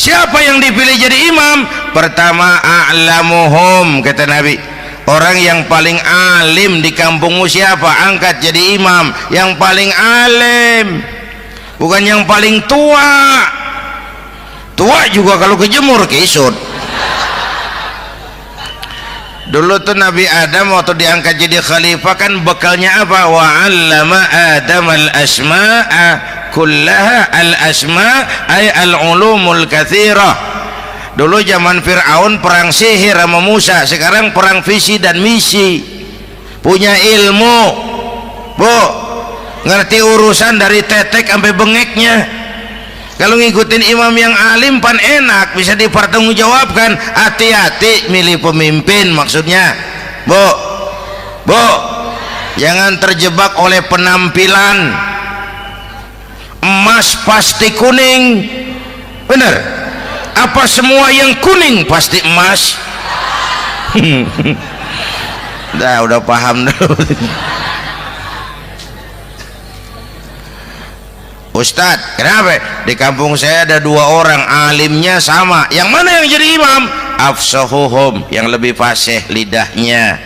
Siapa yang dipilih jadi imam? Pertama, a'lamuhum, kata Nabi. Orang yang paling alim di kampungmu siapa? Angkat jadi imam. Yang paling alim, bukan yang paling tua. Tua juga kalau kejemur kisut. Dulu tuh Nabi Adam waktu diangkat jadi khalifah kan bekalnya apa? Wa 'allama Adam al-asma'a kullaha. Al-asma' ay al-ulumul katsirah. Dulu zaman Fir'aun perang sihir sama Musa, sekarang perang visi dan misi. Punya ilmu, Bu, ngerti urusan dari tetek sampai bengeknya. Kalau ngikutin imam yang alim pan enak, bisa dipertanggungjawabkan. Hati-hati milih pemimpin, maksudnya, Bu, jangan terjebak oleh penampilan. Emas pasti kuning, bener? Apa semua yang kuning pasti emas? Udah paham dulu. Ustadz, kenapa? Di kampung saya ada dua orang alimnya sama. Yang mana yang jadi imam? Afsahuhum, yang lebih fasih lidahnya.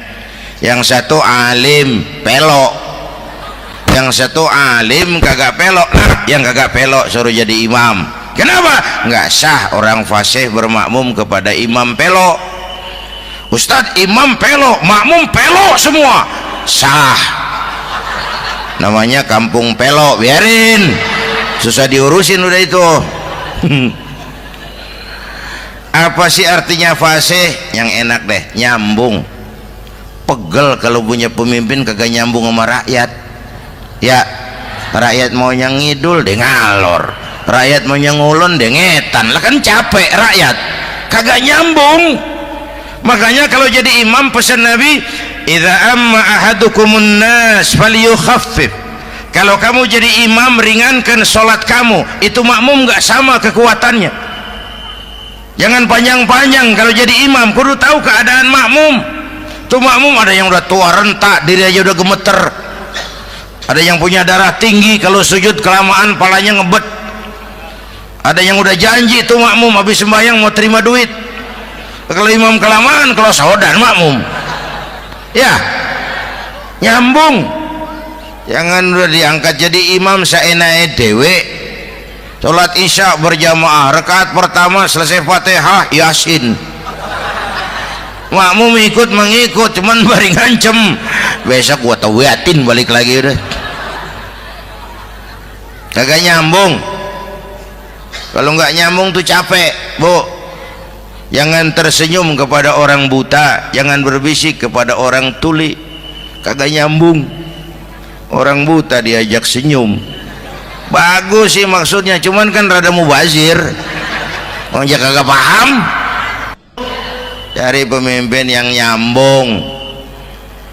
yang satu alim pelok, yang satu alim kagak pelok. Nah, yang kagak pelok suruh jadi imam. Kenapa? Nggak sah orang fasih bermakmum kepada imam pelok. Ustadz, imam pelok, makmum pelok semua. Sah, namanya kampung pelok, biarin, susah diurusin udah itu. Apa sih artinya fasih? Yang enak deh, nyambung. Pegel kalau punya pemimpin kagak nyambung sama rakyat. Ya, rakyat mau yang ngidul deh ngalor, rakyat mau yang ngulon deh ngetan. Lah kan capek rakyat, kagak nyambung. Makanya kalau jadi imam pesan Nabi, idza amma ahadukumun nas falyukhaffif. Kalau kamu jadi imam, ringankan sholat kamu. Itu makmum nggak sama kekuatannya. Jangan panjang-panjang kalau jadi imam, kudu tahu keadaan makmum. Tuh makmum ada yang udah tua rentak, diri aja udah gemeter. Ada yang punya darah tinggi, kalau sujud kelamaan palanya ngebet. Ada yang udah janji tuh makmum habis sembahyang mau terima duit. Kalau imam kelamaan, kalau saudan makmum. Ya, nyambung. Jangan udah diangkat jadi imam saenake dhewe. Sholat isya berjamaah, rakaat pertama selesai Fatihah Yasin. Makmum ikut mengikut, cuman bari ngancem, besok gua tawiatin balik lagi udah. Kagak nyambung. Kalau nggak nyambung tuh capek, Bu. Jangan tersenyum kepada orang buta, jangan berbisik kepada orang tuli. Kagak nyambung. Orang buta diajak senyum, bagus sih maksudnya, cuman kan rada mubazir. Orang kagak paham. Cari pemimpin yang nyambung.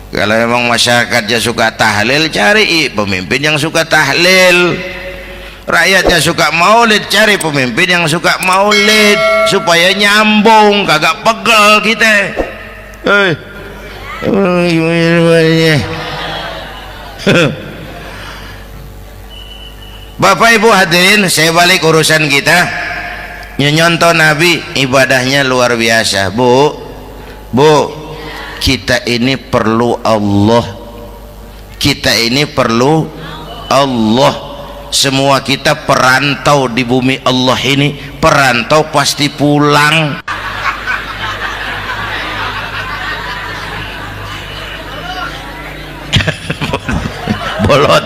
Kalau memang masyarakatnya suka tahlil, cari pemimpin yang suka tahlil. Rakyatnya suka maulid, cari pemimpin yang suka maulid, supaya nyambung, kagak pegel kita. Bapak Ibu hadirin, saya balik urusan kita. Nyontoh Nabi ibadahnya luar biasa. Bu, kita ini perlu Allah. Kita ini perlu Allah. Semua kita perantau di bumi Allah ini. Perantau pasti pulang. Bolot.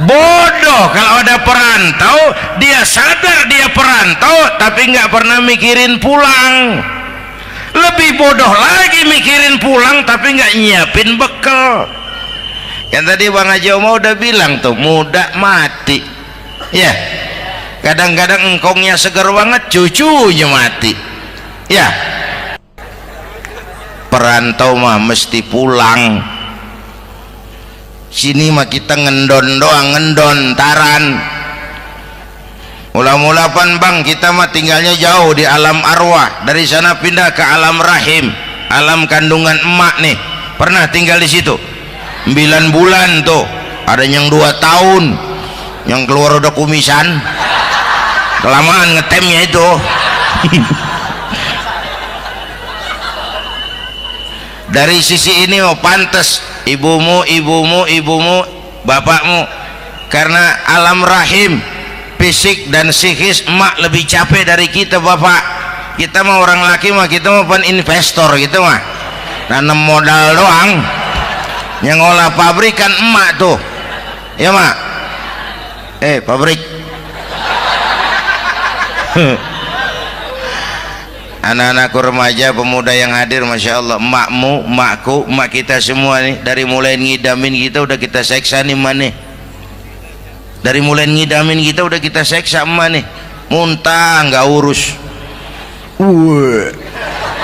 Bodoh kalau ada perantau, dia sadar dia perantau tapi nggak pernah mikirin pulang. Lebih bodoh lagi mikirin pulang tapi nggak nyiapin bekal. Yang tadi Bang Haji Omah udah bilang tuh, muda mati. Ya, kadang-kadang engkongnya seger banget, cucunya mati. Ya, perantau mah mesti pulang. Sini mah kita ngendon doang, ngendon taran. Mula-mula pan Bang, kita mah tinggalnya jauh di alam arwah. Dari sana pindah ke alam rahim, alam kandungan emak nih. Pernah tinggal di situ 9 bulan tuh. Ada yang 2 tahun, yang keluar udah kumisan, kelamaan ngetemnya itu. Dari sisi ini mau pantas ibumu, bapakmu, karena alam rahim, fisik dan psikis emak lebih capek dari kita bapak. Kita mah orang laki mah, kita mah pan investor gitu mah, nanam modal doang. Yang ngolah pabrik kan emak tuh, ya mak. Pabrik. Anak-anakku remaja, pemuda yang hadir, masya Allah, emakmu, emakku, emak kita semua nih, dari mulai ngidamin kita udah kita seksa nih emak nih. Dari mulai ngidamin kita udah kita seksa emak nih. Muntah nggak urus.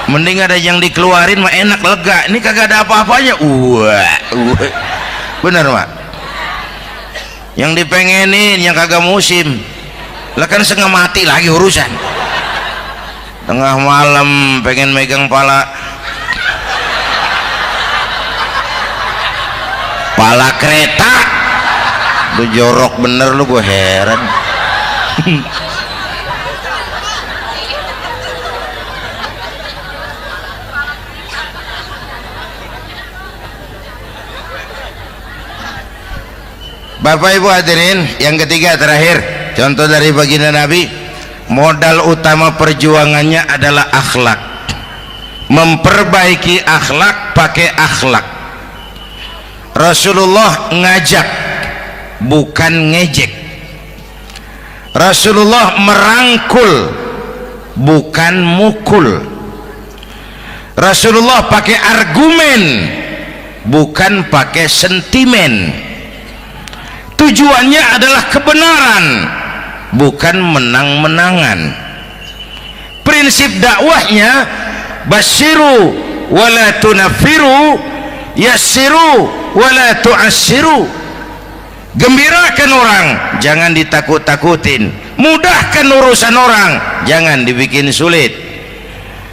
Mending ada yang dikeluarin mah enak, lega. Ini kagak ada apa-apanya. Bener mak. Yang dipengenin yang kagak musim. Lah kan setengah mati lagi urusan. Tengah malam pengen megang pala kereta, lu jorok bener lu, gue heran. Bapak Ibu hadirin, yang ketiga terakhir, contoh dari baginda Nabi, modal utama perjuangannya adalah akhlak. Memperbaiki akhlak, pakai akhlak. Rasulullah ngajak, bukan ngejek. Rasulullah merangkul, bukan mukul. Rasulullah pakai argumen, bukan pakai sentimen. Tujuannya adalah kebenaran, bukan menang-menangan. Prinsip dakwahnya basyiru wala tunaffiru, yassiru wala tu'assiru. Gembirakan orang, jangan ditakut-takutin. Mudahkan urusan orang, jangan dibikin sulit.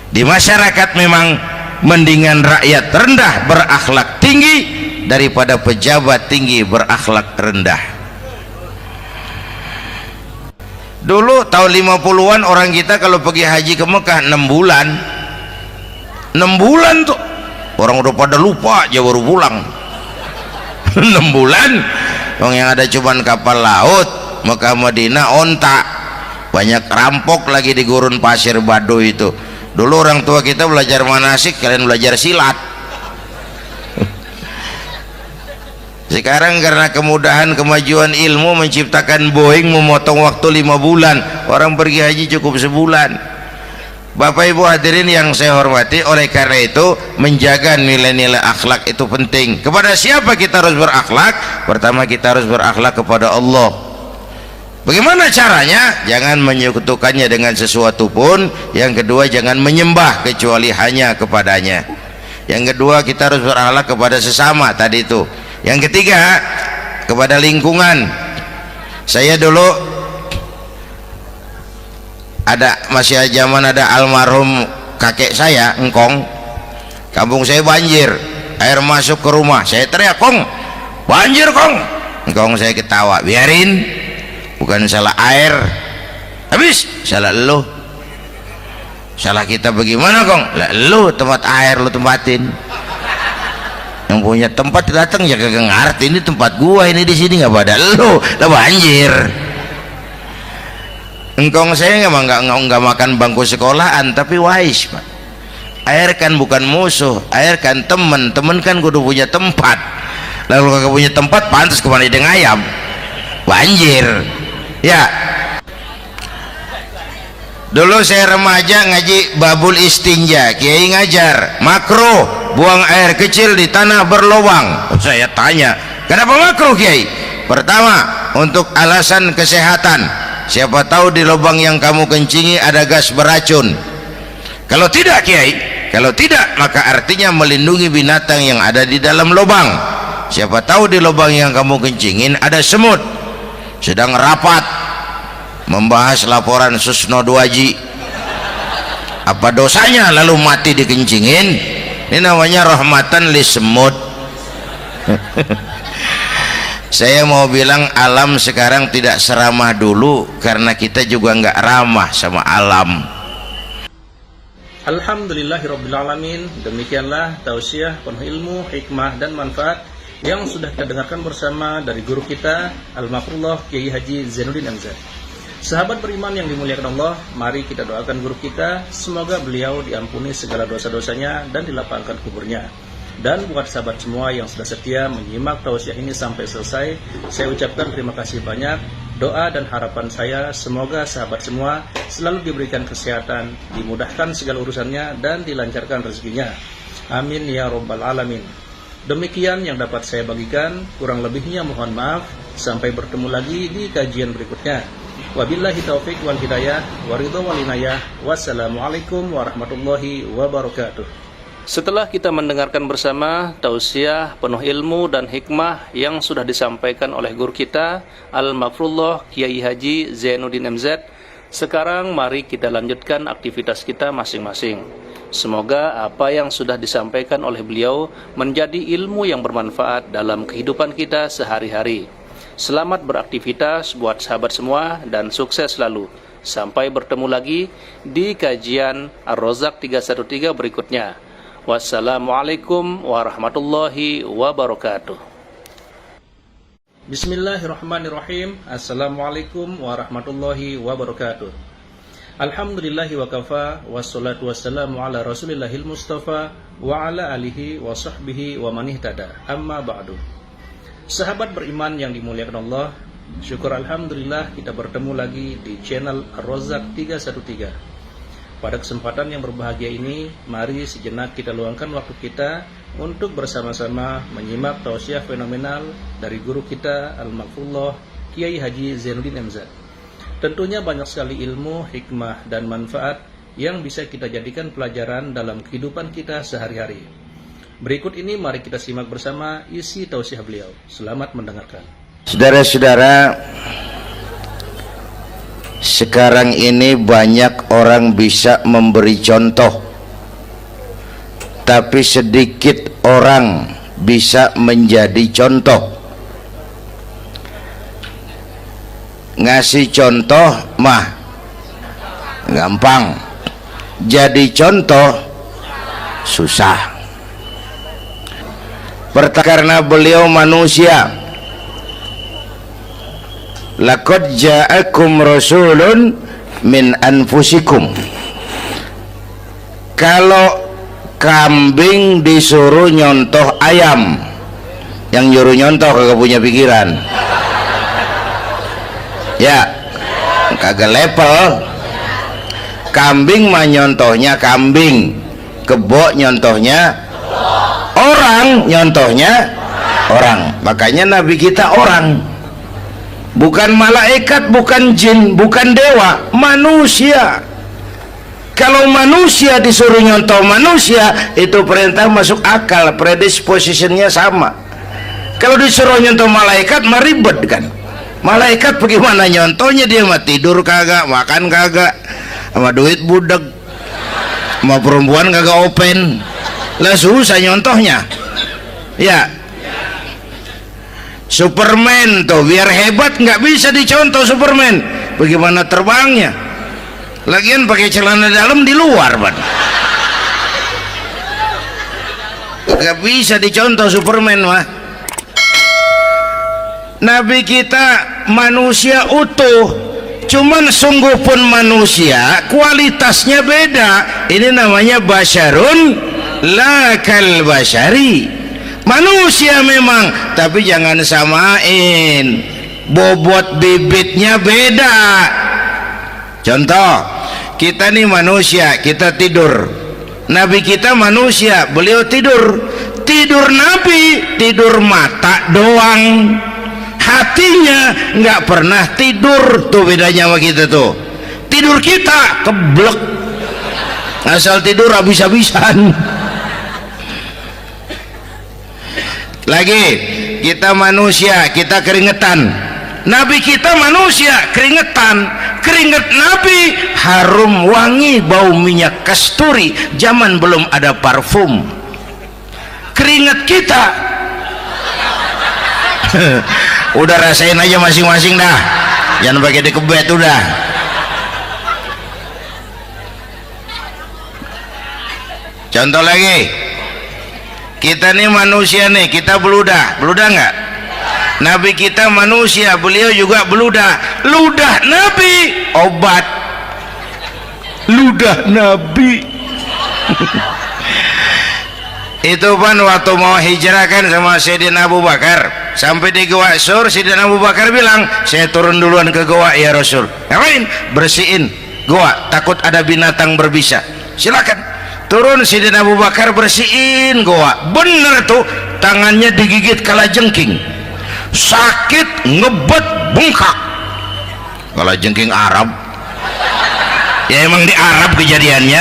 Di masyarakat memang mendingan rakyat rendah berakhlak tinggi daripada pejabat tinggi berakhlak rendah. Dulu tahun 50-an orang kita kalau pergi haji ke Mekah 6 bulan. 6 bulan tuh orang udah pada lupa aja baru pulang. 6 bulan. Yang ada cuman kapal laut, Mekah Madinah onta, banyak rampok lagi di gurun pasir Baduy itu. Dulu orang tua kita belajar manasik, kalian belajar silat. Sekarang karena kemudahan kemajuan ilmu menciptakan Boeing memotong waktu 5 bulan, orang pergi haji cukup sebulan. Bapak Ibu hadirin yang saya hormati, oleh karena itu menjaga nilai-nilai akhlak itu penting. Kepada siapa kita harus berakhlak? Pertama, kita harus berakhlak kepada Allah. Bagaimana caranya? Jangan menyekutukannya dengan sesuatu pun. Yang kedua, jangan menyembah kecuali hanya kepadanya. Yang kedua, kita harus berakhlak kepada sesama tadi itu. Yang ketiga, kepada lingkungan. Saya dulu masih zaman ada almarhum kakek saya, engkong. Kampung saya banjir, air masuk ke rumah. Saya teriak, "Kong, banjir Kong." Engkong saya ketawa, "Biarin, bukan salah air." Habis, salah lo. Salah kita bagaimana Kong? Lah lo tempat air lo tempatin. Yang punya tempat datang ya kagak ngerti, ini tempat gua, ini di sini nggak pada lo, lah banjir. Engkong saya nggak makan bangku sekolahan, tapi wise Pak. Air kan bukan musuh, air kan temen kan kudu punya tempat. Lalu kagak punya tempat, pantas kemana dengan ayam, banjir. Ya, dulu saya remaja ngaji babul istinja, kiai ngajar makruh buang air kecil di tanah berlubang. Saya tanya, kenapa makruh kiai? Pertama, untuk alasan kesehatan. Siapa tahu di lubang yang kamu kencingi ada gas beracun. Kalau tidak kiai, kalau tidak maka artinya melindungi binatang yang ada di dalam lubang. Siapa tahu di lubang yang kamu kencingin ada semut sedang rapat membahas laporan Susno 2Ji. Apa dosanya lalu mati dikencingin? Ini namanya rahmatan li semut. Saya mau bilang alam sekarang tidak seramah dulu karena kita juga nggak ramah sama alam. Alhamdulillahirrabbilalamin. Demikianlah tausiah penuh ilmu, hikmah dan manfaat yang sudah kita dengarkan bersama dari guru kita Al-Mafrullah Kiai Haji Zainuddin MZ. Sahabat beriman yang dimuliakan Allah, mari kita doakan guru kita, semoga beliau diampuni segala dosa-dosanya dan dilapangkan kuburnya. Dan buat sahabat semua yang sudah setia menyimak tausiah ini sampai selesai, saya ucapkan terima kasih banyak. Doa dan harapan saya semoga sahabat semua selalu diberikan kesehatan, dimudahkan segala urusannya dan dilancarkan rezekinya. Amin ya rabbal alamin. Demikian yang dapat saya bagikan, kurang lebihnya mohon maaf. Sampai bertemu lagi di kajian berikutnya. Wabillahi taufik wal hidayah, waridho wal inayah. Wassalamualaikum warahmatullahi wabarakatuh. Setelah kita mendengarkan bersama tausiah penuh ilmu dan hikmah yang sudah disampaikan oleh guru kita Al-Mafrullah Kiai Haji Zainuddin MZ, sekarang mari kita lanjutkan aktivitas kita masing-masing. Semoga apa yang sudah disampaikan oleh beliau menjadi ilmu yang bermanfaat dalam kehidupan kita sehari-hari. Selamat beraktivitas buat sahabat semua dan sukses selalu. Sampai bertemu lagi di kajian Ar-Rozak 313 berikutnya. Wassalamualaikum warahmatullahi wabarakatuh. Bismillahirrahmanirrahim. Assalamualaikum warahmatullahi wabarakatuh. Alhamdulillahi wa kafa, wassalatu wassalamu ala rasulillahil mustafa wa ala alihi wa sahbihi wa man ihtada. Amma ba'du. Sahabat beriman yang dimuliakan Allah, syukur alhamdulillah kita bertemu lagi di channel Ar-Razzaq 313. Pada kesempatan yang berbahagia ini, mari sejenak kita luangkan waktu kita untuk bersama-sama menyimak tausiah fenomenal dari guru kita Al-Maghfurullah Kiai Haji Zainuddin MZ. Tentunya banyak sekali ilmu, hikmah, dan manfaat yang bisa kita jadikan pelajaran dalam kehidupan kita sehari-hari. Berikut ini mari kita simak bersama isi tausiah beliau. Selamat mendengarkan. Saudara-saudara, sekarang ini banyak orang bisa memberi contoh, tapi sedikit orang bisa menjadi contoh. Ngasih contoh mah gampang, jadi contoh susah. Karena beliau manusia. Laqad ja'akum rasulun min anfusikum. Kalau kambing disuruh nyontoh ayam, yang nyuruh nyontoh kagak punya pikiran, ya kagak level. Kambing mah nyontohnya kambing, kebo nyontohnya orang, nyontohnya orang. Makanya Nabi kita orang, bukan malaikat, bukan jin, bukan dewa, manusia. Kalau manusia disuruh nyontoh manusia, itu perintah masuk akal, predispositionnya sama. Kalau disuruh nyontoh malaikat mah ribet kan. Malaikat bagaimana nyontohnya, dia mah tidur kagak, makan kagak, sama duit budak, sama perempuan kagak open, lah susah nyontohnya. Ya, Superman tuh biar hebat nggak bisa dicontoh Superman, bagaimana terbangnya, lagian pakai celana dalam di luar ban, nggak bisa dicontoh Superman mah. Nabi kita manusia utuh, cuman sungguh pun manusia, kualitasnya beda. Ini namanya basyarun la kal basyari. Manusia memang, tapi jangan samain, bobot bibitnya beda. Contoh, kita nih manusia, kita tidur. Nabi kita manusia, beliau tidur. Tidur Nabi, tidur mata doang, hatinya nggak pernah tidur. Tuh bedanya sama kita tuh. Tidur kita keblek, asal tidur habis-habisan. Lagi, kita manusia, kita keringetan. Nabi kita manusia, keringetan. Keringet Nabi harum wangi, bau minyak kasturi, zaman belum ada parfum. Keringet kita udah rasain aja masing-masing dah, jangan pakai dikebet udah. Contoh lagi, kita nih manusia nih, kita beludah nggak? Nabi kita manusia, beliau juga beludah. Ludah Nabi obat, ludah Nabi itu kan waktu mau hijrah kan sama Sayyidina Abu Bakar, sampai di Gua Sur, Sayyidina Abu Bakar bilang, saya turun duluan ke gua ya Rasul. Ngapain? Bersihin gua, takut ada binatang berbisa. Silakan turun. Sayyidina Abu Bakar bersihin gua, bener tuh, tangannya digigit kalajengking, sakit, ngebet, bengkak. Kalajengking Arab ya, emang di Arab kejadiannya.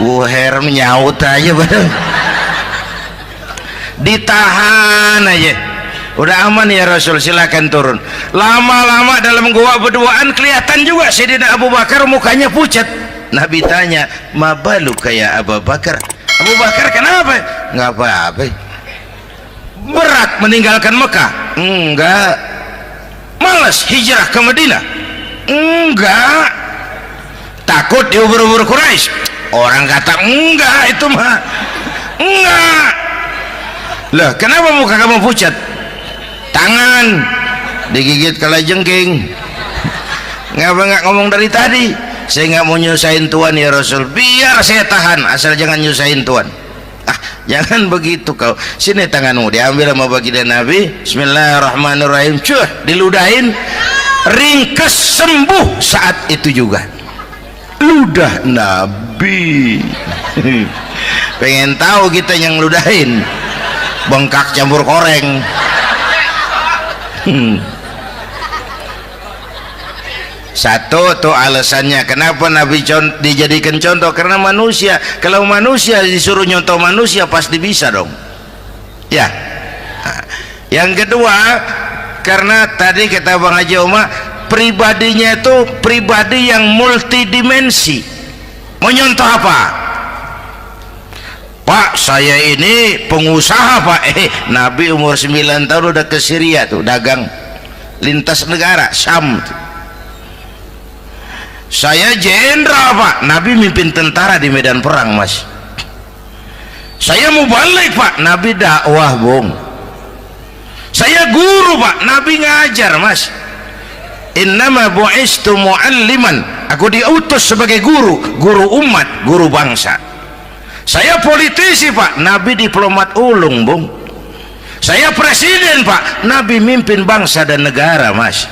Heran nyaut aja bener, ditahan aja, udah aman ya Rasul, silakan turun. Lama-lama dalam gua berduaan kelihatan juga Sayyidina Abu Bakar mukanya pucat. Nabi tanya, mabalu kayak Abu Bakar? Abu Bakar kenapa? Nggak apa-apa. Berat meninggalkan Mekah? Enggak. Malas hijrah ke Madinah? Enggak. Takut diubur-ubur Quraisy? Orang kata enggak, itu mah enggak. Lah kenapa muka kamu pucat? tangan digigit kalajengking. Ngapa nggak ngomong dari tadi? Saya nggak mau nyusahin Tuhan ya Rasul, biar saya tahan asal jangan nyusahin Tuhan. Ah, jangan begitu kau. Sini tanganmu, diambil sama baginda Nabi. Bismillahirrahmanirrahim. Cuh, diludahin, ringkes sembuh saat itu juga. Ludah Nabi. Pengen tahu kita yang ludahin, bengkak campur koreng. Satu tuh alasannya kenapa Nabi dijadikan contoh, karena manusia, kalau manusia disuruh nyontoh manusia pasti bisa dong ya. Nah, yang kedua, karena tadi kata Bang Haji Oma, pribadinya itu pribadi yang multidimensi. Mau nyontoh apa? Pak, saya ini pengusaha Pak. Nabi umur 9 tahun udah ke Syria tuh, dagang lintas negara Syam tuh. Saya jenderal Pak, Nabi mimpin tentara di medan perang Mas. Saya mau balik Pak, Nabi dakwah Bung. Saya guru Pak, Nabi ngajar Mas. Innama bu'istu mu'alliman, aku diutus sebagai guru, guru umat, guru bangsa. Saya politisi Pak, Nabi diplomat ulung Bung. Saya presiden Pak, Nabi mimpin bangsa dan negara Mas.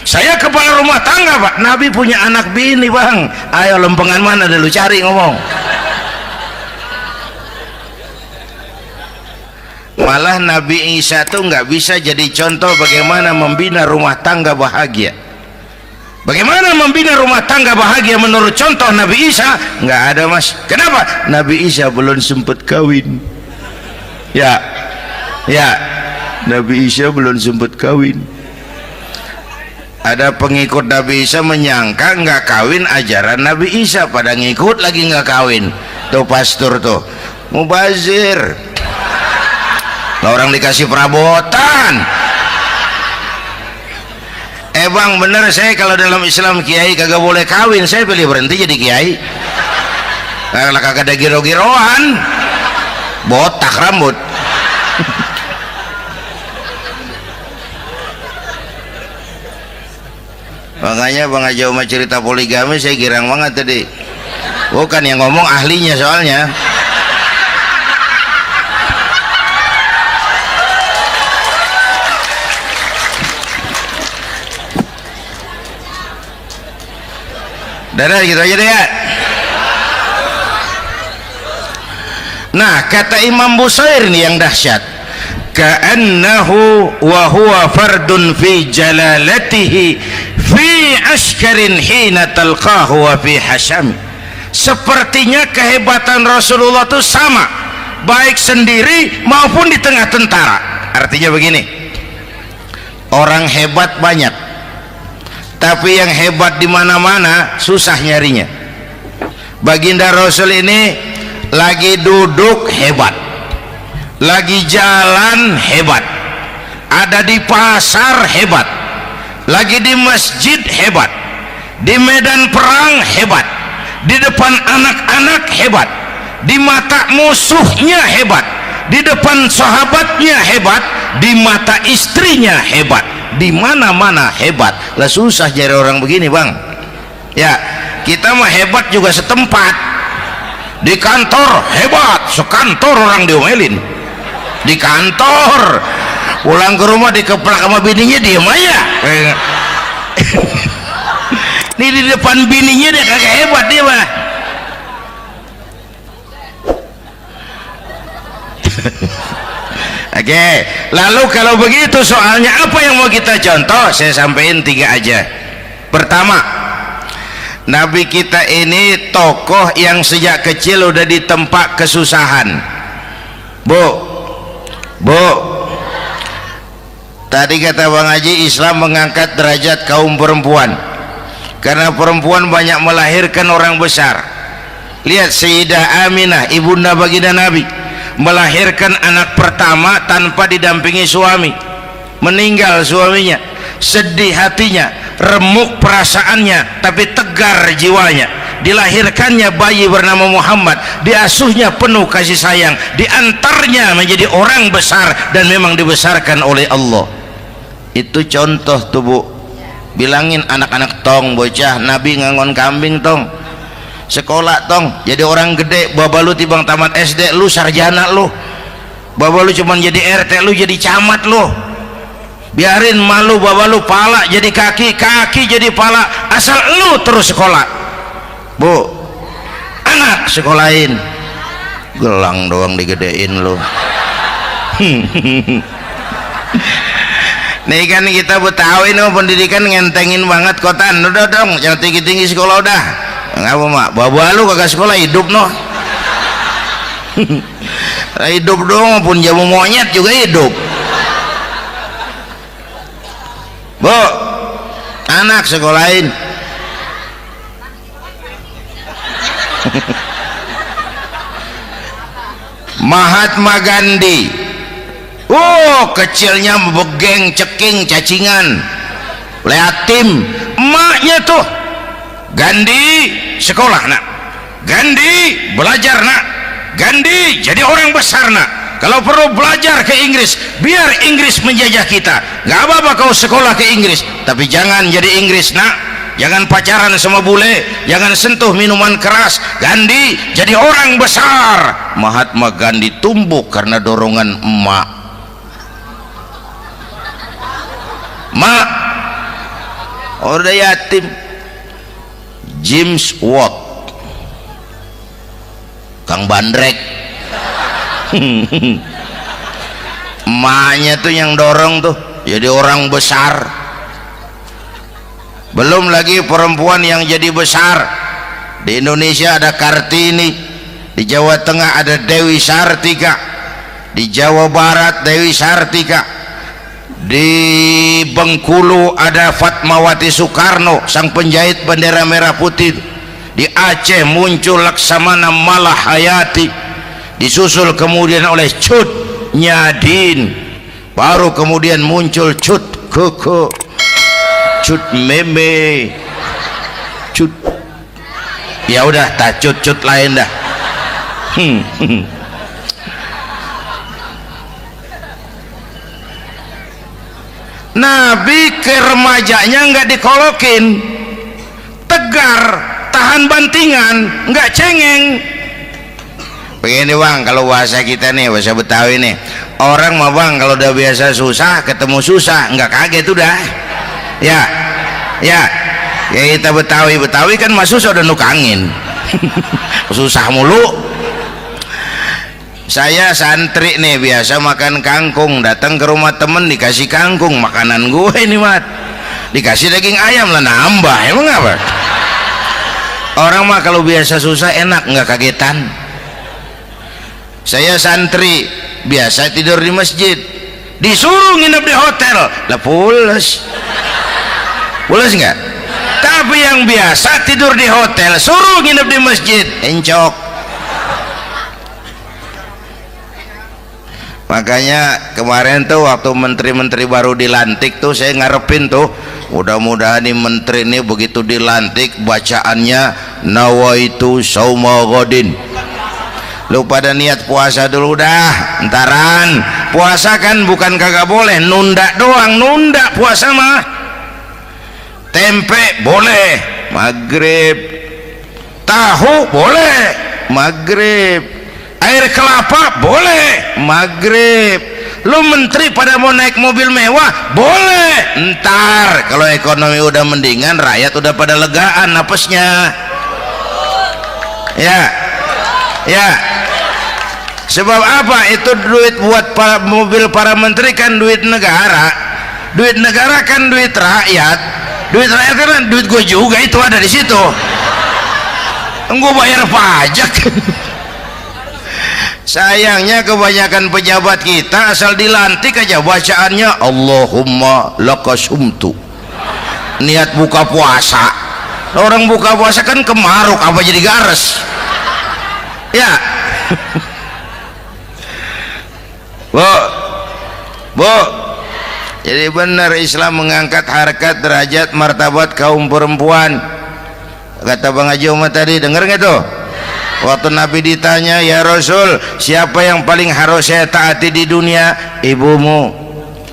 Saya kepala rumah tangga Pak, Nabi punya anak bini Bang. Ayo lempengan mana dulu cari ngomong. Malah Nabi Isa tuh nggak bisa jadi contoh bagaimana membina rumah tangga bahagia. Bagaimana membina rumah tangga bahagia menurut contoh Nabi Isa? Nggak ada Mas. Kenapa? Nabi Isa belum sempat kawin. Ya, Nabi Isa belum sempat kawin. Ada pengikut Nabi Isa menyangka nggak kawin ajaran Nabi Isa, pada ngikut lagi nggak kawin. Tuh pastor tuh mubazir, orang dikasih perabotan. Bang bener, saya kalau dalam Islam kiai kagak boleh kawin, saya pilih berhenti jadi kiai. Kalau kagak ada giro-giroan, botak rambut. Makanya Bang Haji Oma cerita poligami saya girang banget tadi. Bukan yang ngomong ahlinya soalnya. Dadah gitu aja deh ya. Nah, kata Imam Busair nih yang dahsyat. Ka'annahu wa huwa fardun fi jalalatihi fi askarin hina talqahu wa fi hasham. Sepertinya kehebatan Rasulullah itu sama, baik sendiri maupun di tengah tentara. Artinya begini, orang hebat banyak, tapi yang hebat di mana-mana susah nyarinya. Baginda Rasul ini lagi duduk hebat, lagi jalan hebat, ada di pasar hebat, lagi di masjid hebat, di medan perang hebat, di depan anak-anak hebat, di mata musuhnya hebat, di depan sahabatnya hebat, di mata istrinya hebat, di mana-mana hebat. Lah susah cari orang begini Bang ya. Kita mah hebat juga setempat, di kantor hebat, sekantor orang diomelin di kantor, pulang ke rumah dikeplak sama bininya diem aja. Ini di depan bininya dia kagak hebat dia mah. Oke, lalu kalau begitu soalnya apa yang mau kita contoh? Saya sampaikan 3 aja. Pertama, Nabi kita ini tokoh yang sejak kecil udah ditempa kesusahan. Bu, tadi kata Bang Haji, Islam mengangkat derajat kaum perempuan karena perempuan banyak melahirkan orang besar. Lihat Sayyidah Aminah, ibunda baginda Nabi, melahirkan anak pertama tanpa didampingi suami. Meninggal suaminya, sedih hatinya, remuk perasaannya, tapi tegar jiwanya. Dilahirkannya bayi bernama Muhammad, diasuhnya penuh kasih sayang, diantarnya menjadi orang besar dan memang dibesarkan oleh Allah. Itu contoh tuh Bu, bilangin anak-anak tong bocah Nabi ngangon kambing tong, sekolah tong jadi orang gede. Baba lu tibang tamat SD lu sarjana lu, baba lu cuman jadi RT lu jadi camat lu. Biarin malu baba lu pala jadi kaki, kaki jadi pala, asal lu terus sekolah. Bu, anak sekolahin, gelang doang digedein lu. Nih kan kita Betawi nih pendidikan ngentengin banget kotaan. Udah dong jangan tinggi-tinggi sekolah udah. Ngapa mak baba lu kagak sekolah hidup noh. Hidup dong pun jamu monyet juga hidup. Bu, anak sekolahin. Mahatma Gandhi, kecilnya begeng ceking cacingan leatim, emaknya tuh Gandhi sekolah nak, Gandhi belajar nak, Gandhi jadi orang besar nak, kalau perlu belajar ke Inggris biar Inggris menjajah kita, nggak apa-apa kau sekolah ke Inggris tapi jangan jadi Inggris nak, jangan pacaran sama bule, jangan sentuh minuman keras. Gandhi jadi orang besar. Mahatma Gandhi tumbuh karena dorongan emak. Mak udah yatim. James Watt, Kang Bandrek. Emaknya tuh yang dorong tuh jadi orang besar. Belum lagi perempuan yang jadi besar. Di Indonesia ada Kartini, di Jawa Tengah ada Dewi Sartika, di Jawa Barat Dewi Sartika, di Bengkulu ada Fatmawati Soekarno sang penjahit bendera merah putih, di Aceh muncul Laksamana Malahayati, disusul kemudian oleh Cut Nyadin, baru kemudian muncul Cut Koko, Cut Meme, Cut, ya udah tak cut lain dah. Nabi ke remajanya nggak dikolokin, tegar, tahan bantingan, nggak cengeng. Begini bang, kalau bahasa kita nih, bahasa Betawi nih, orang mah bang kalau udah biasa susah ketemu susah nggak kaget udah. Ya kita Betawi kan mah susah udah nukangin. Susah mulu. Saya santri nih biasa makan kangkung, datang ke rumah temen dikasih kangkung, makanan gue ini mat, dikasih daging ayam lah nambah, emang apa? Orang mah kalau biasa susah enak nggak kagetan. Saya santri biasa tidur di masjid, disuruh nginep di hotel lah pules nggak? Tapi yang biasa tidur di hotel suruh nginep di masjid encok. Makanya kemarin tuh waktu menteri-menteri baru dilantik tuh saya ngarepin tuh mudah-mudahan nih menteri ini begitu dilantik bacaannya nawaitu sauma ghadin. Lu pada niat puasa dulu dah, entaran. Puasa kan bukan kagak boleh, nunda doang, nunda puasa mah. Tempe boleh maghrib, tahu boleh maghrib, air kelapa boleh maghrib. Lu menteri pada mau naik mobil mewah boleh ntar kalau ekonomi udah mendingan, rakyat udah pada legaan napasnya. Ya sebab apa? Itu duit buat mobil para menteri kan duit negara kan duit rakyat kan duit gue juga, itu ada di situ. Gue bayar pajak. Sayangnya kebanyakan pejabat kita asal dilantik aja bacaannya Allahumma lakasumtu, niat buka puasa. Orang buka puasa kan kemaruk apa jadi gares ya. Bu, jadi benar Islam mengangkat harkat, derajat, martabat kaum perempuan. Kata Bang Haji Umar tadi, dengar nggak tuh? Waktu Nabi ditanya, ya Rasul, siapa yang paling harus saya taati di dunia? Ibumu.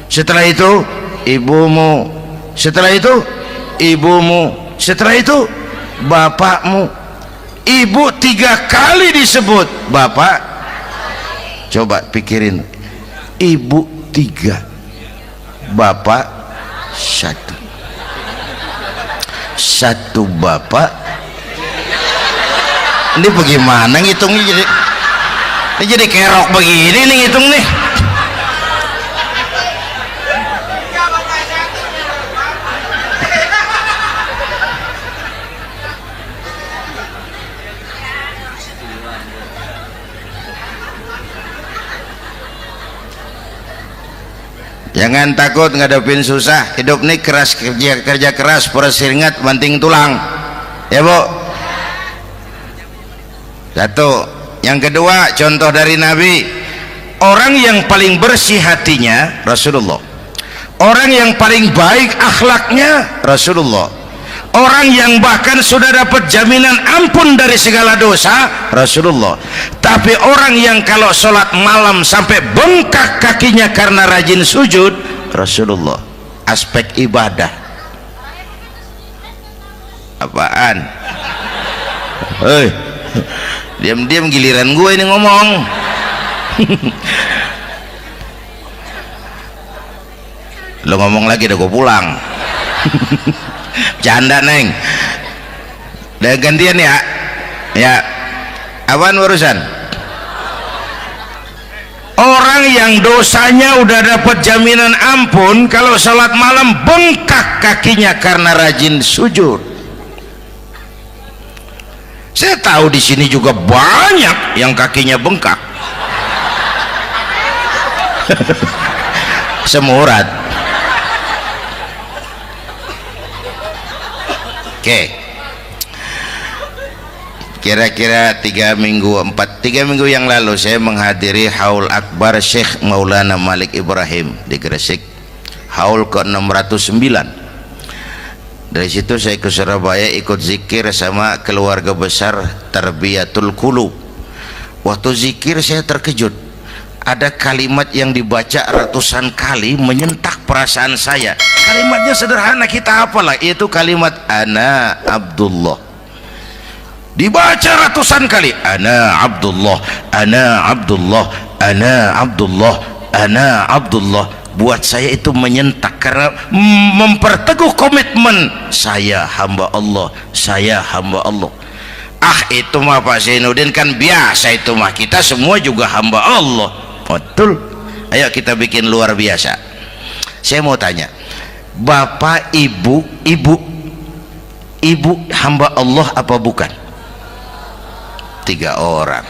Setelah itu ibumu, setelah itu ibumu, setelah itu bapakmu. Ibu 3 kali disebut, bapak coba pikirin, ibu 3, bapak 1 bapak. Ini bagaimana ngitungnya, jadi kerok begini nih ngitung nih. Jangan takut ngadepin susah, hidup nih keras, kerja keras, perseringat banting tulang, ya Bu. Satu. Yang kedua, contoh dari Nabi, orang yang paling bersih hatinya Rasulullah, orang yang paling baik akhlaknya Rasulullah, orang yang bahkan sudah dapat jaminan ampun dari segala dosa Rasulullah. Tapi orang yang kalau sholat malam sampai bengkak kakinya karena rajin sujud Rasulullah. Aspek ibadah apaan? Hei, diam-diam giliran gue ini ngomong. Lo ngomong lagi dah gue pulang. Canda neng, udah gantian ya. Ya, apaan urusan? Orang yang dosanya udah dapat jaminan ampun, kalau sholat malam bengkak kakinya karena rajin sujud. Saya tahu di sini juga banyak yang kakinya bengkak. Semurat. Oke. Kira-kira 3 minggu yang lalu saya menghadiri haul akbar Syekh Maulana Malik Ibrahim di Gresik, haul ke-609. Dari situ saya ke Surabaya ikut zikir sama keluarga besar Tarbiyatul Qulub. Waktu zikir saya terkejut, ada kalimat yang dibaca ratusan kali menyentak perasaan saya. Kalimatnya sederhana, kita hafalah, yaitu kalimat ana Abdullah. Dibaca ratusan kali, ana Abdullah, ana Abdullah, ana Abdullah, ana Abdullah. Buat saya itu menyentak karena memperteguh komitmen, saya hamba Allah, saya hamba Allah. Ah, itu mah Pak Zainuddin kan biasa, itu mah kita semua juga hamba Allah. Betul. Ayo kita bikin luar biasa. Saya mau tanya, bapak, ibu hamba Allah apa bukan? 3 orang.